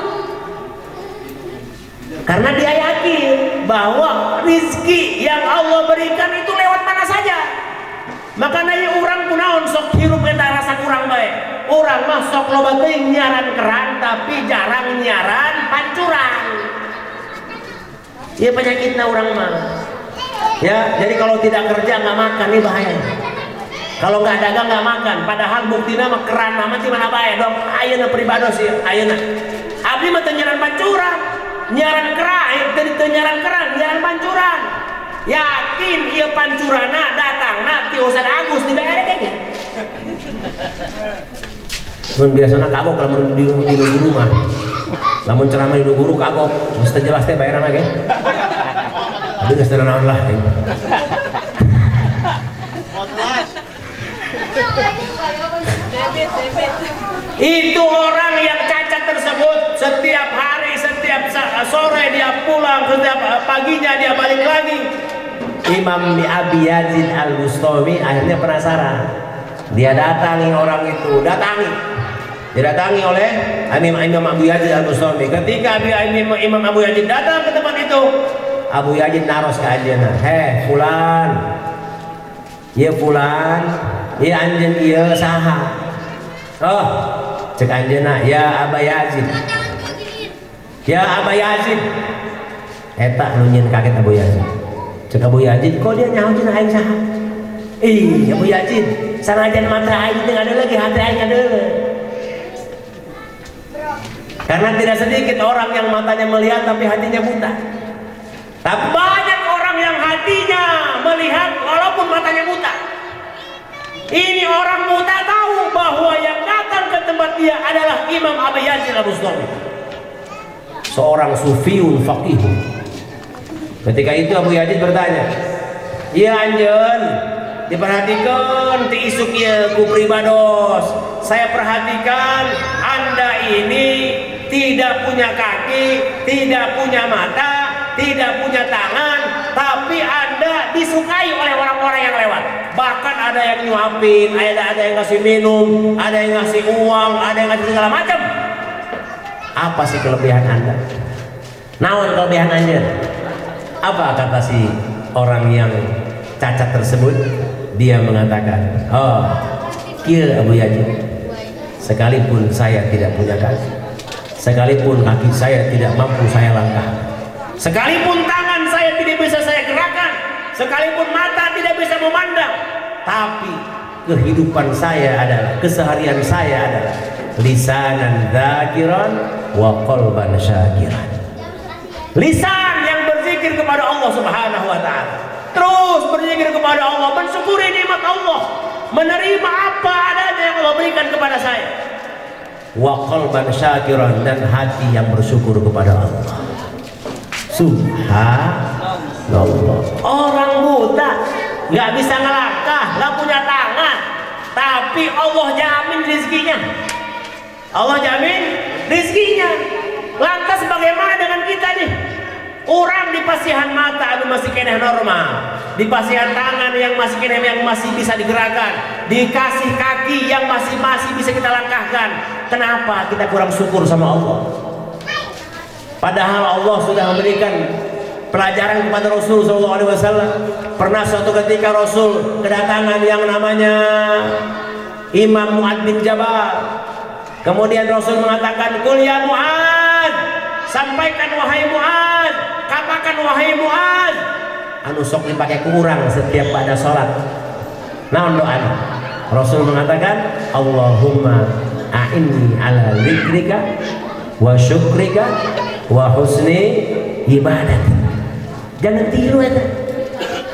Karena dia yakin bahwa rizki yang Allah berikan itu lewat mana saja. Makanya ya orang kunaon sok hirup eta rasa kurang baik. Orang mah sok loba teuing nyaran keran tapi jarang nyaran pancuran. Ieu penyakitna urang mah. Ya, jadi kalau tidak kerja nggak makan ini bahaya. Kalau nggak dagang nggak makan. Padahal buktinya mah keran mah di mana bae dong. Ayeuna pribados ya, ayeuna. Abdi mah teu nyaran pancuran, nyaran keran, teu nyaran keran, nyaran pancuran. Yakin ieu pancurana datangna ti Ustaz Agus di daerah ge. Mun biasana kagok lamun di guru mah. Lamun ceramah di guru kagok, mesti jelas teh bayaranna ge. Tapi nggak sederhana lah. Itu orang yang cacat tersebut setiap hari, setiap sore dia pulang, setiap paginya dia balik lagi. Imam Abi Yazid Al-Bustami akhirnya penasaran. Dia datangi orang itu, didatangi oleh Imam Abu Yazid Al-Bustami. Ketika Imam Abu Yazid datang ke tempat itu, Abu Yazid naros ke anjeunna, "Heh, fulan. Ieu fulan, ieu anjeun ieu saha?" "Oh," cek anjeunna, "Ya Aba Yazid." "Ya Aba Yazid." Eta nu nyieun kaget Abu Yazid. Cek Abu Yazid, "Kok dia nyaho cenah aing saha?" "Ih, Abu Yazid, sanajan mata aing teh ngadeuleuh ge hati aing ngadeuleuh." Karena tidak sedikit orang yang matanya melihat tapi hatinya buta. Tapi banyak orang yang hatinya melihat walaupun matanya buta. Ini orang buta tahu bahwa yang datang ke tempat dia adalah Imam Abi Yazid Al-Bustami, seorang sufiun faqihun. Ketika itu Abu Yazid bertanya, "Iya anjeun, diperhatikan ti isuk ieu ku pribados. Saya perhatikan Anda ini tidak punya kaki, tidak punya mata, tidak punya tangan, tapi Anda disukai oleh orang-orang yang lewat. bahkan ada yang nyuapin, ada yang ngasih minum, ada yang ngasih uang, ada yang ngasih segala macam. Apa sih kelebihan Anda? Naon kelebihan Anda? Apa kata si orang yang cacat tersebut? Dia mengatakan, oh kieu Abu Yazid, sekalipun saya tidak punya kaki, sekalipun kaki saya tidak mampu saya langkah, sekalipun tangan saya tidak bisa saya gerakkan, sekalipun mata tidak bisa memandang, tapi kehidupan saya adalah, keseharian saya adalah lisanan dzakiran wa qalban syakiran. Lisan yang berzikir kepada Allah Subhanahu wa taala, terus berzikir kepada Allah, mensyukuri nikmat Allah, menerima apa adanya yang Allah berikan kepada saya. Wa qalban syakiran, dan hati yang bersyukur kepada Allah. Subhanallah. Orang buta nggak bisa ngelangkah, nggak punya tangan, tapi Allah jamin rezekinya. Allah jamin rezekinya. Lantas bagaimana dengan kita nih? Orang di pasihan mata aduh masih kena normal, di pasihan tangan yang masih kena, yang masih bisa digerakkan, dikasih kaki yang masih bisa kita langkahkan. Kenapa kita kurang syukur sama Allah? Padahal Allah sudah memberikan pelajaran kepada Rasul SAW. Pernah suatu ketika Rasul kedatangan yang namanya Imam Mu'ad bin Jabal. Kemudian Rasul mengatakan, "Qul ya Mu'ad, sampaikan wahai Mu'ad, katakan wahai Mu'ad." Anu sok dipakai kurang setiap pada sholat. Naon doa? Rasul mengatakan, "Allahumma a'inni ala zikrika wa syukrika wa husni ibadat." Jangan tiru eta.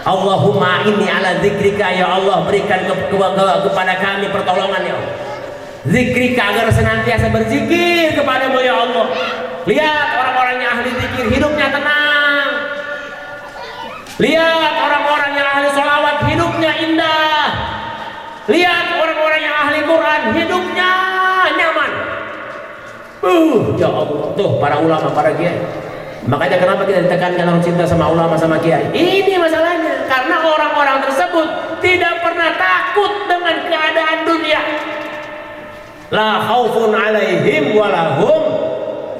Allahumma a'inni ala zikrika, ya Allah berikan kepada kami pertolongan ya Allah. Zikrika, agar senantiasa berzikir kepadamu ya Allah. Lihat orang-orang yang ahli zikir hidupnya tenang. Lihat orang-orang yang ahli sholawat hidupnya indah. Lihat orang-orang yang ahli Quran hidupnya nyaman. Ya Allah, tuh para ulama, para kiai. Makanya kenapa kita ditekankan orang cinta sama ulama sama kiai? Ini masalahnya, karena orang-orang tersebut tidak pernah takut dengan keadaan dunia. La khaufun alaihim walahum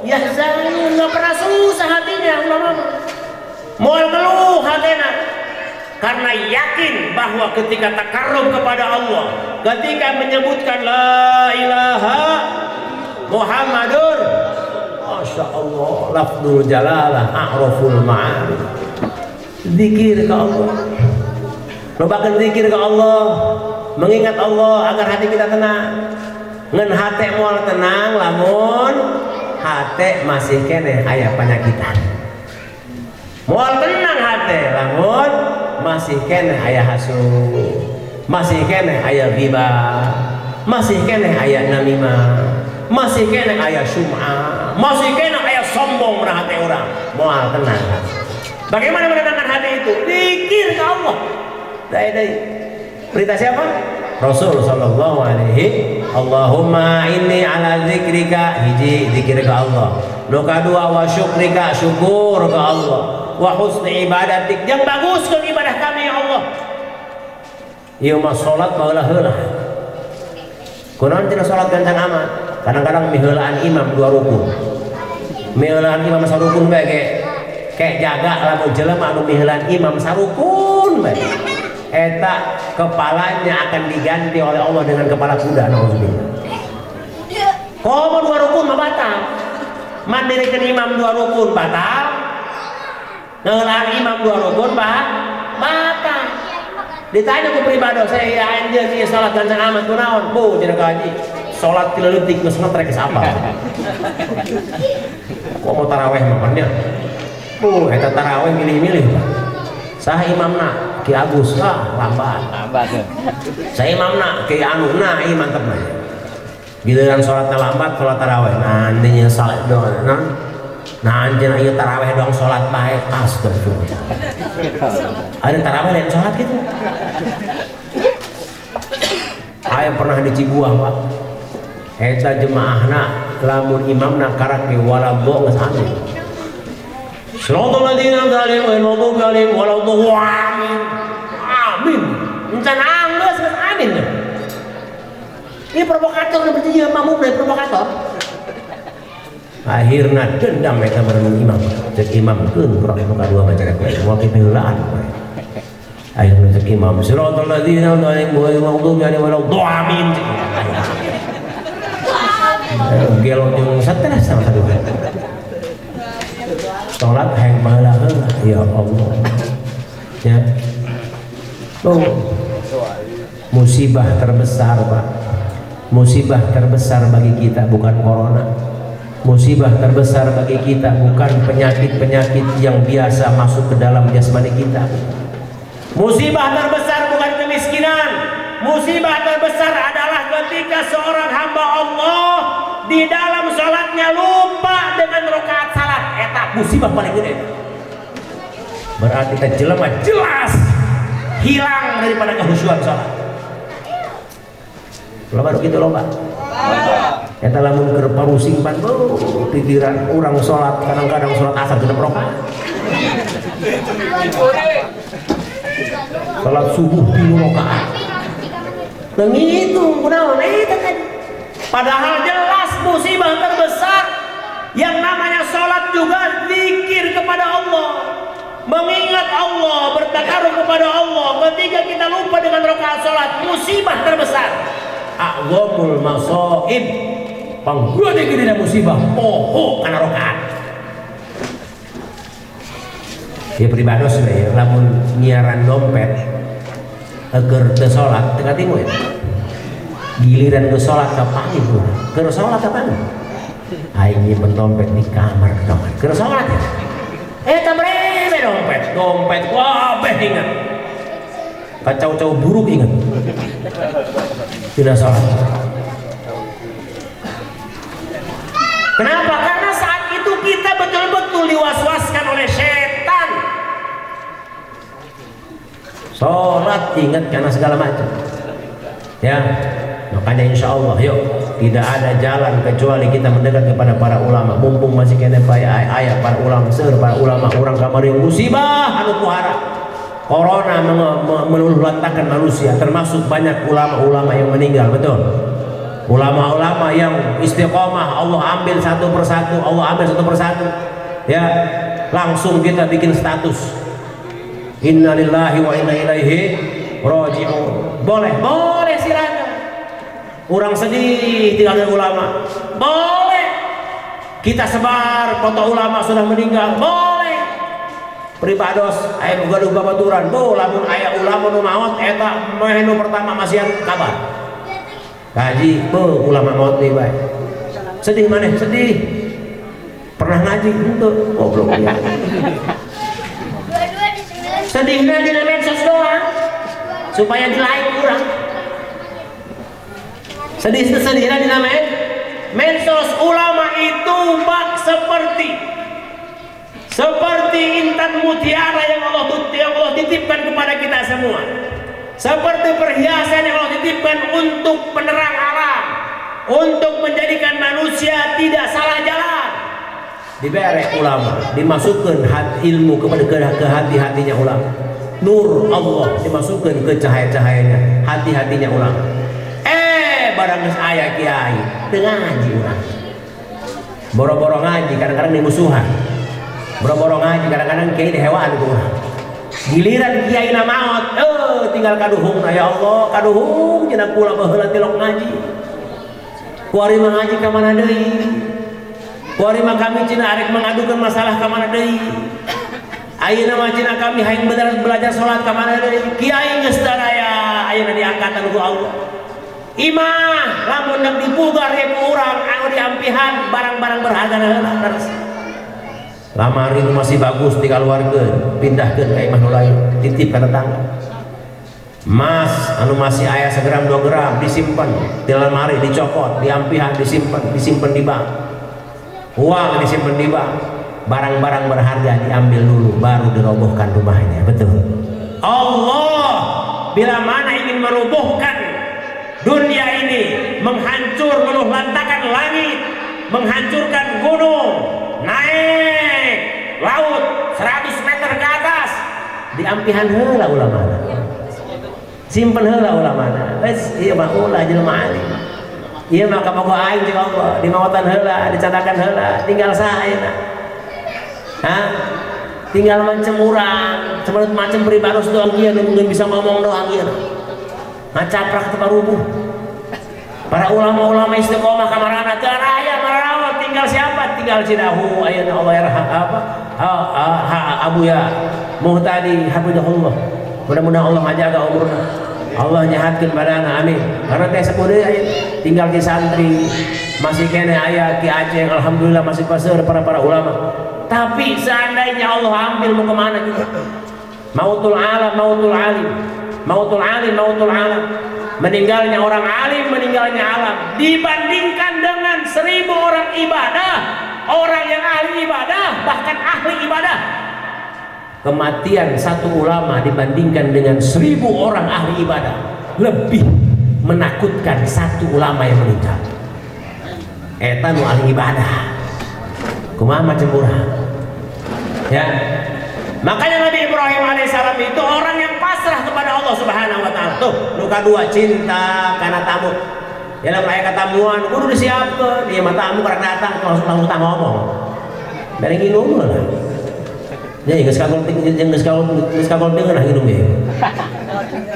yahzanun, nggak pernah susah hatinya ulama. Moal keluh hatena, karena yakin bahwa ketika takarrub kepada Allah, ketika menyebutkan la ilaha Muhammadur, masya Allah, lafzul jalalah a'raful ma'ani, zikir ke Allah, lobakan zikir ke Allah, mengingat Allah agar hati kita tenang. Ngan hate moal tenang, lamun hate masih kene aya penyakitan. Moal tenang hate, lamun masih kene aya hasud, masih kene aya ghibah, masih kene aya namimah, masih kene aya sum'ah, masih kene aya sombong na hate orang. Moal tenang. Bagaimana menenangkan hati itu? Zikir ke Allah. Dai. Perintah siapa? Rasul sallallahu alaihi. Allahumma inni ala zikrika, hiji zikir ke Allah. Nu kadua wa syukrika, syukur ke Allah. Wa husni ibadatik, yang baguskeun ibadah kami ya Allah. Ieu mah salat baheula heula. Kunaon tina salat gancang amat? Kadang-kadang miheulaan imam 2 rukun. Miheulaan imam sarukun bae kayak jaga lamun jelema anu miheulaan imam sarukun bae. Eta kepalanya akan diganti oleh Allah dengan kepala kuda. Nauzubillah. Komo 2 rukun mah batal. Mandirikeun imam 2 rukun batal. Ngeulaan imam 2 rukun batal. Ditanya ku pribadi saya, ya anjeun ieu salat gancang amat kunaon? Bu cenah ka haji. Salat 3 leutik geus ngetrek geus apa? Komo tarawih mah nya. Bu eta tarawih milih-milih. Saha imamna? Ki Agus, lambat. Saya imamna Ki Anu, nah ieu mantep mah. Giliran salatna lambat, salat tarawih. Nah, anjing salat doang. Nah, anjeun ieu tarawih doang salat bae. Astagfirullah. Ada tarawih lain salat gitu. Aya pernah di Cibuah, Pak. Eta jemaahna lamun imamna karake waladho geus anu. Shiratal ladzina an'amta 'alaihim ghairil maghdubi 'alaihim waladdallin. Amin. Bencana anggus, amin ya. Ini provokator berarti dia mamuk dari provokator. Akhirnya dendam mereka merenung imam. Cek imam keun kurang muka dua macam itu. Mau kepelaan. Akhirnya cek imam. Siratal ladzina an'amta 'alaihim ghairil maghdubi 'alaihim waladdallin. Gelo jeung stres sama satu. Salat hayang baheula ya Allah. Ya. Oh. Musibah terbesar, Pak. Musibah terbesar bagi kita bukan corona. Musibah terbesar bagi kita bukan penyakit-penyakit yang biasa masuk ke dalam jasmani kita. Musibah terbesar bukan kemiskinan. Musibah terbesar adalah ketika seorang hamba Allah di dalam sholatnya lupa dengan rakaat salat. Eta musibah paling gede. Berarti kita jelema jelas hilang daripada kehusuan sholat. Loba gitu loba. Eta lamun keur parusing pan pikiran urang salat kadang-kadang salat asar genep rakaat. Salat subuh 3 rakaat. Teu ngitung kunaon eta tadi. Padahal jelas musibah terbesar yang namanya salat juga zikir kepada Allah. Mengingat Allah, bertakarub kepada Allah. Ketika kita lupa dengan rakaat salat, musibah terbesar. A'zamul masaib, panggede gede musibah poho kana rakaat. Ya pribados we lamun nyiaran dompet keur teu salat teu katimu ya. Giliran ke salat ka pangih keur salat ka pangih. Aing nyimpen dompet di kamar keur salat. Eta breme dompet kabeh ingat. Kacau-cau buruk ingat. Tidak salah. Kenapa? Karena saat itu kita betul-betul diwaswaskan oleh setan. Sholat ingat karena segala macam. Ya, makanya insya Allah, yuk tidak ada jalan kecuali kita mendekat kepada para ulama. Mumpung masih kena ayat para ulama, para ulama orang kamari musibah anu kuhara. Corona meluluh lantakkan manusia, termasuk banyak ulama-ulama yang meninggal, betul. Ulama-ulama yang istiqomah Allah ambil satu persatu, ya langsung kita bikin status innalillahi wa inna ilaihi raji'un. Boleh silakan. Orang sedih tinggalkan ulama, boleh. Kita sebar foto ulama sudah meninggal, boleh. Pribados aya nu gaduh babaturan, lamun aya ulama nu maot eta meh nu pertama masihan kabar. Kaji ulama maot deui bae. Sedih maneh? Sedih. Pernah ngaji henteu? Goblok ya. Sedihna dina medsos doang supaya di-like urang. Sedih-sedihna dina medsos. Ulama itu bak seperti intan mutiara yang Allah titipkan kepada kita semua, seperti perhiasan yang Allah titipkan untuk penerang alam, untuk menjadikan manusia tidak salah jalan. Diberi ulama, dimasukkan ilmu kepada ke hati-hatinya ulama. Nur Allah dimasukkan ke cahaya-cahayanya hati-hatinya ulama. Barang geus aya kiai teu ngaji urang. Boro-boro ngaji kadang-kadang dimusuhan. Boro-boro ngaji kadang-kadang kiai dihewaan ku urang. Giliran kiai na maot, tinggal kaduhungna ya Allah, kaduhung cenah kula baheula tilok ngaji. Kuari mah ngaji ka mana deui? Kuari mah kami cenah arek mengadukeun masalah ka mana deui? Ayeuna mah cenah kami hayang belajar salat ka mana deui? Kiai geus daraya ayeuna diangkatan ku Allah. Imah lamun nek dipugar ku urang anu diampihan barang-barang berharga heula. Lamari masih bagus dikeluarkeun, pindahkeun ka imah nu lain, titip ka tetangga. Mas anu masih aya 1 gram 2 gram disimpan di lemari, dicopot, diampihan, disimpan di bank. Uang disimpan di bank. Barang-barang berharga diambil dulu baru dirobohkan rumahnya, betul. Allah bila mana ingin merobohkan dunia ini, meluluh lantakan langit, menghancurkan gunung, naik laut 100 meter ke atas, diampihan heula ulama. simpen heula ulamana wes ieu mah ulah jelema alim ieu mah kabogo aing jeung Allah dimawatan heula dicatakan heula tinggal saeuna tinggal macam urang macam peribaros doang ieu nu bisa ngomong doang ieu ngacaprak teu parubuh. Para ulama-ulama istiqomah kamarana teu aya marawa tinggal siapa tinggal Cidahu ayeuna Allah yarham Abu ya Muhtadi hafizahullah. Mudah-mudahan Allah ngajaga umurna. Allah nyahatkeun badana amin. Karena teh sakudeui aya tinggal di santri masih kene aya Ki Aceh alhamdulillah masih paseur para ulama. Tapi seandainya Allah ambil mau kemana kita? Mautul alam, mautul alim. Mautul alim, mautul alam. Meninggalnya orang alim, meninggalnya alam. Dibandingkan dengan 1000 orang ibadah, orang yang ahli ibadah, bahkan ahli ibadah. Kematian satu ulama dibandingkan dengan 1000 orang ahli ibadah lebih menakutkan satu ulama yang meninggal. Eta nu ahli ibadah. Kumaha macam urang. Ya. Makanya Nabi Ibrahim alaihissalam itu orang yang pasrah kepada Allah Subhanahu wa taala. Tuh, nu kadua cinta karena tamu. Dalam ayat katamuan kudu disiapkeun, ieu mah tamu karek datang langsung ngomong. Dari nginum lah. Ya, geus kagol deungeun nginum ye.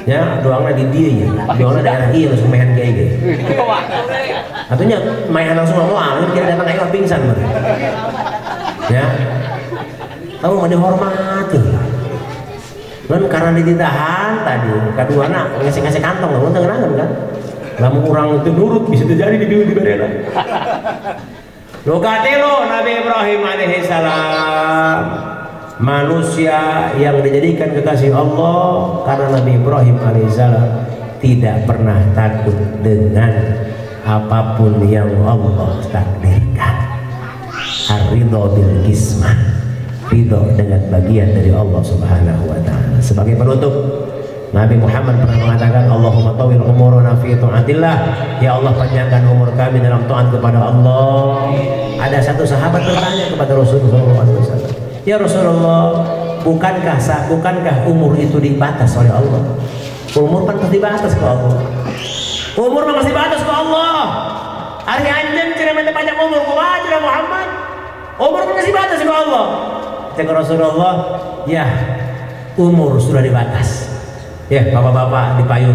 Ya, doangna di dieu nya. Doangna daerah ieu langsung mehan kiai ge. Atunya main langsung ngomong, kira datang ayo pingsan mah. Ya. Tahu mau dihormati. Kan karena ditahan tadi, kaduana ngasih kantong, lamun teu ngeunaheun kan. Lamun urang itu nurut bisa terjadi di barena. Lo katelo Nabi Ibrahim alaihissalam manusia yang dijadikan kekasih Allah karena Nabi Ibrahim alaihissalam tidak pernah takut dengan apapun yang Allah takdirkan. Ar-ridho bil qismah, ridho dengan bagian dari Allah Subhanahu wa taala. Sebagai penutup, Nabi Muhammad pernah mengatakan, Allahumma tawil umurana fi ta'atillah. Ya Allah, panjangkan umur kami dalam taat kepada Allah. Ada satu sahabat bertanya kepada Rasulullah SAW, ya Rasulullah, bukankah umur itu dibatas oleh Allah? Umur kan dibatas ke Allah. Umur masih dibatas ke Allah. Hari anjeun cenah minta panjang umur kumaha cenah Muhammad? Umur masih dibatas ke Allah. Kata Rasulullah, ya umur sudah dibatas. Ya bapak-bapak dipayun,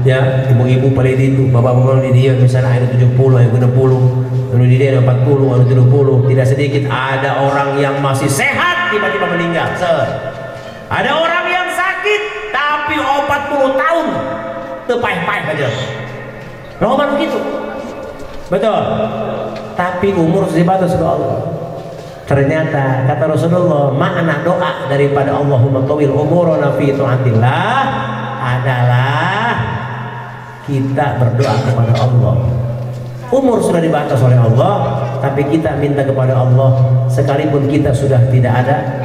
ya ibu-ibu pada itu, bapak-bapak di dia misalnya ada 70, ada 60, lalu di dia ada 40, ada 70. Tidak sedikit ada orang yang masih sehat tiba-tiba meninggal. Ada orang yang sakit tapi 40 tahun tepai-pai aja. Roman begitu. Betul. Tapi umur sudah dibatas ke Allah. Ternyata kata Rasulullah, makna doa daripada Allahumma tawil umurana fi ta'atillah adalah kita berdoa kepada Allah. Umur sudah dibatas oleh Allah, tapi kita minta kepada Allah, sekalipun kita sudah tidak ada,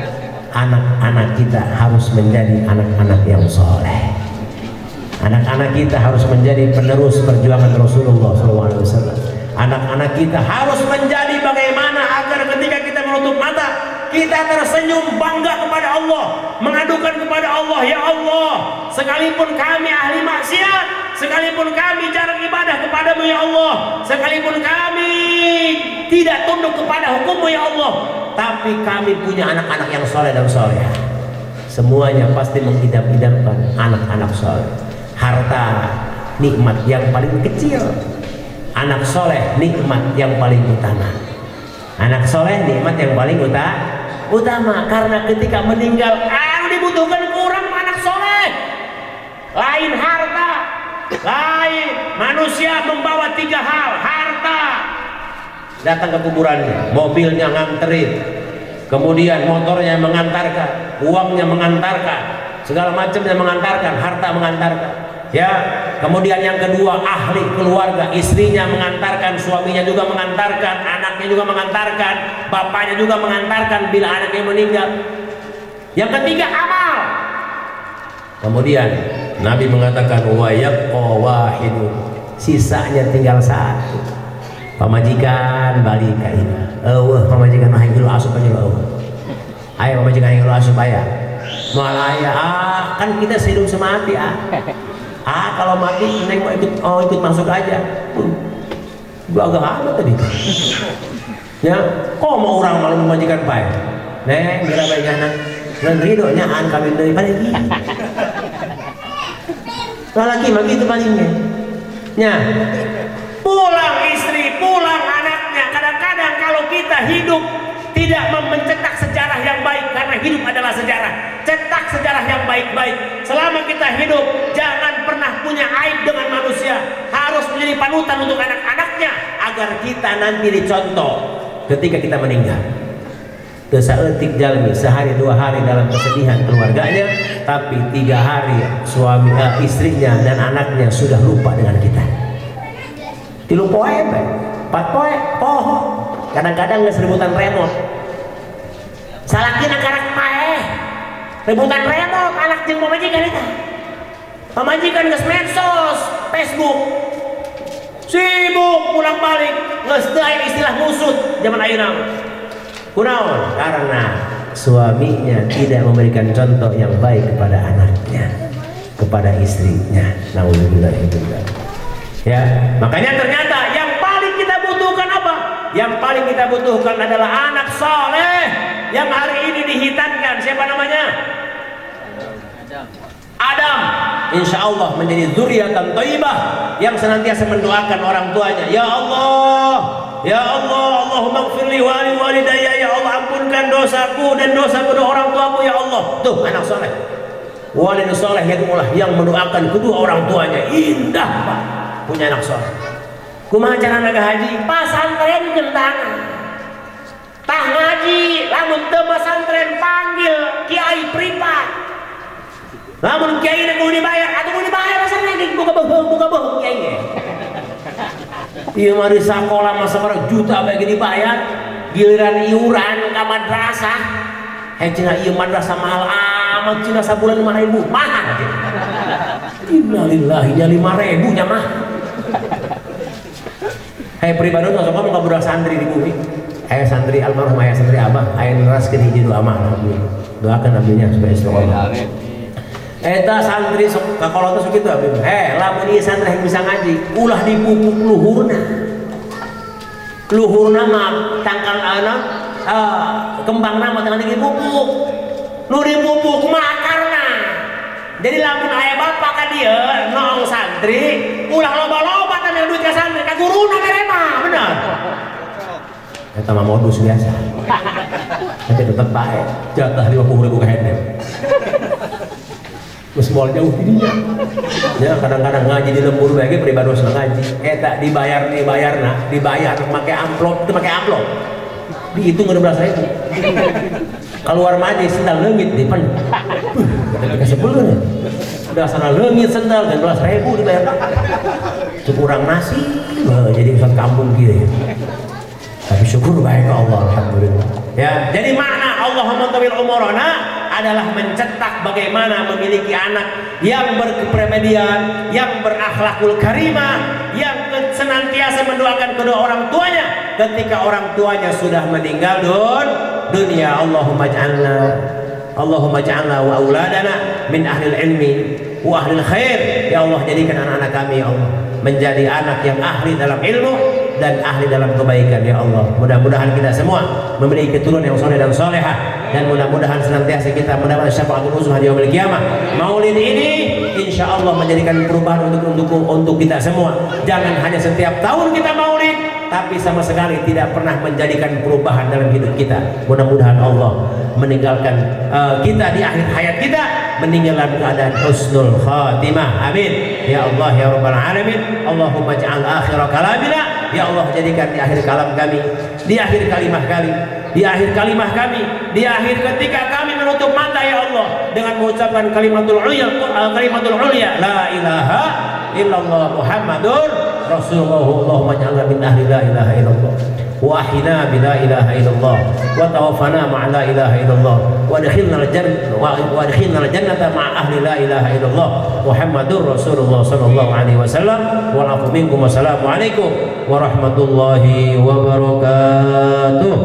anak-anak kita harus menjadi anak-anak yang soleh. Anak-anak kita harus menjadi penerus perjuangan Rasulullah SAW. Anak-anak kita harus menjadi bagaimana agar ketika kita menutup mata, kita tersenyum bangga kepada Allah, mengadukan kepada Allah, ya Allah, sekalipun kami ahli maksiat, sekalipun kami jarang ibadah kepadamu ya Allah, sekalipun kami tidak tunduk kepada hukummu ya Allah, tapi kami punya anak-anak yang soleh dan soleh. Semuanya pasti mengidam-idamkan anak-anak soleh. Harta nikmat yang paling kecil, anak soleh nikmat yang paling utama. Anak soleh nikmat yang paling utama, karena ketika meninggal dibutuhkan kurang anak soleh. Lain harta, lain manusia membawa 3 hal. Harta, datang ke kuburannya, mobilnya nganterin, kemudian motornya mengantarkan, uangnya mengantarkan, segala macamnya mengantarkan, harta mengantarkan. Ya, kemudian yang kedua ahli keluarga, istrinya mengantarkan, suaminya juga mengantarkan, anaknya juga mengantarkan, bapaknya juga mengantarkan bila anaknya meninggal. Yang ketiga amal. Kemudian Nabi mengatakan wa yabqa wahidun, sisanya tinggal 1. Pamajikan balik ka ieu. Pamajikan mah hayang asup aja eueuh. Aya pamajikan hayang asup aya. Moal aya kan kita hidup semati Kalau mati neng mau ikut masuk aja. Gua agak amat tadi. Ya, kok mau orang malu memajikan baik. Neng, kira baiknya anak. Dan ridho nyaan kawin dari paling gini. Laki maki itu palingnya. Ya, pulang istri, pulang anaknya. Kadang-kadang kalau kita hidup tidak mencetak sejarah yang baik, karena hidup adalah sejarah. Cetak sejarah yang baik-baik. Selama kita hidup, jangan pernah punya aib dengan manusia. Harus menjadi panutan untuk anak-anaknya agar kita nanti dicontoh ketika kita meninggal. Dosa etik jalmi sehari 2 hari dalam kesedihan keluarganya, tapi 3 hari suami istrinya dan anaknya sudah lupa dengan kita. 3 poe, 4 poe, poho. Kadang-kadang nggak rebutan remote. Salakina karak pae, rebutan remote anak jeung pamajikan eta. Pamajikan geus medsos, Facebook. Sibuk pulang balik, geus teu aya istilah musut zaman ayeuna. Kunaon? Karena suaminya tidak memberikan contoh yang baik kepada anaknya, kepada istrinya. Nauzubillah. Ya, makanya ternyata yang paling kita butuhkan apa? Yang paling kita butuhkan adalah anak soleh yang hari ini dihitankan. Siapa namanya? Adam. Insya Allah menjadi zuriatan thayyibah yang senantiasa mendoakan orang tuanya. Ya Allah, ya Allah, Allahumma gfirli wa li walidayya. Ya Allah, ampunkan dosaku dan dosa kedua orang tuaku ya Allah. Tuh anak soleh, walid soleh yang mendoakan kedua orang tuanya. Indah Pak punya anak soleh. Kumaha cara naga haji? Pasantren gentangan. Tah ngaji, lamun teu pasantren panggil kiai privat. Lamun kiai nu dibayar, atuh nu dibayar pasantren buka beuh kiai ge. Ieu mah di sakola mah sabaraha juta bae dibayar, giliran iuran ka madrasah. Cenah ieu madrasah mahal amat, cenah sabulan 5.000 mahal. Innalillahi nya 5.000 nya mah. Hai pribadi sok ngomong ka budak santri di bumi. Aya santri almarhum, aya santri abah, aya neraskeun hiji doa mah. Doakeun abdinya supaya istiqomah. Eta santri sok kakolot sok kitu abdi. Lamun ieu santri yang bisa ngaji, ulah dipupuk luhurna. Luhurna mah tangkal kembangna mah tanggal dipupuk. Nu dipupuk mah akarna. Jadi lamun aya bapak ka dieu nong santri, ulah loba-loba teh duit ka santri, ka guruna mere mah, bener. Eta mah modus biasa. Tapi tetep bae, jatah 50.000 ka hende. Geus moal jauh didinya. Ya kadang-kadang ngaji di lembur bae ge pribados ngaji. Eta dibayar make amplop, teu make amplop. Dihitung 12.000. Keluar majlis sendal leungit di pen. Tapi sebelumnya udah sana leungit sendal 12.000 dibayar. Kurang nasi, jadi usaha kampung gitu ya. Tapi syukur baik Allah, alhamdulillah. Ya, jadi makna Allahumma tawil umurana adalah mencetak bagaimana memiliki anak yang berkepribadian, yang berakhlakul karimah, yang senantiasa mendoakan kedua orang tuanya ketika orang tuanya sudah meninggal dunia. Allahumma ja'alna wa auladana min ahlil ilmi wa ahlil khair. Ya Allah, jadikan anak-anak kami ya Allah menjadi anak yang ahli dalam ilmu dan ahli dalam kebaikan ya Allah. Mudah-mudahan kita semua memiliki keturunan yang soleh dan solehah, dan mudah-mudahan senantiasa kita mendapat syafaatul uzma di yaumil qiyamah. Maulid ini insya Allah menjadikan perubahan untuk kita semua. Jangan hanya setiap tahun kita maulid, tapi sama sekali tidak pernah menjadikan perubahan dalam hidup kita. Mudah-mudahan Allah meninggalkan kita di akhir hayat kita meninggalkan keadaan husnul khatimah. Amin ya Allah ya rabbal alamin. Allahumma ja'al akhir kalamina, ya Allah jadikan di akhir kalam kami, di akhir kalimah kami, di akhir kalimah kami, di akhir ketika kami menutup mata ya Allah dengan mengucapkan kalimatul ulya la ilaha illallah Muhammadur Rasulullah. Allahumma ja'alna min ahli la ilaha illallah wa ahyina bi la ilaha illallah wa tawaffana ma'a la ilaha illallah wa adkhilna al-jannata ma'a ahli la ilaha illallah Muhammadur Rasulullah sallallahu alaihi wasallam. Wa afu minkum. Wassalamu alaikum warahmatullahi wabarakatuh.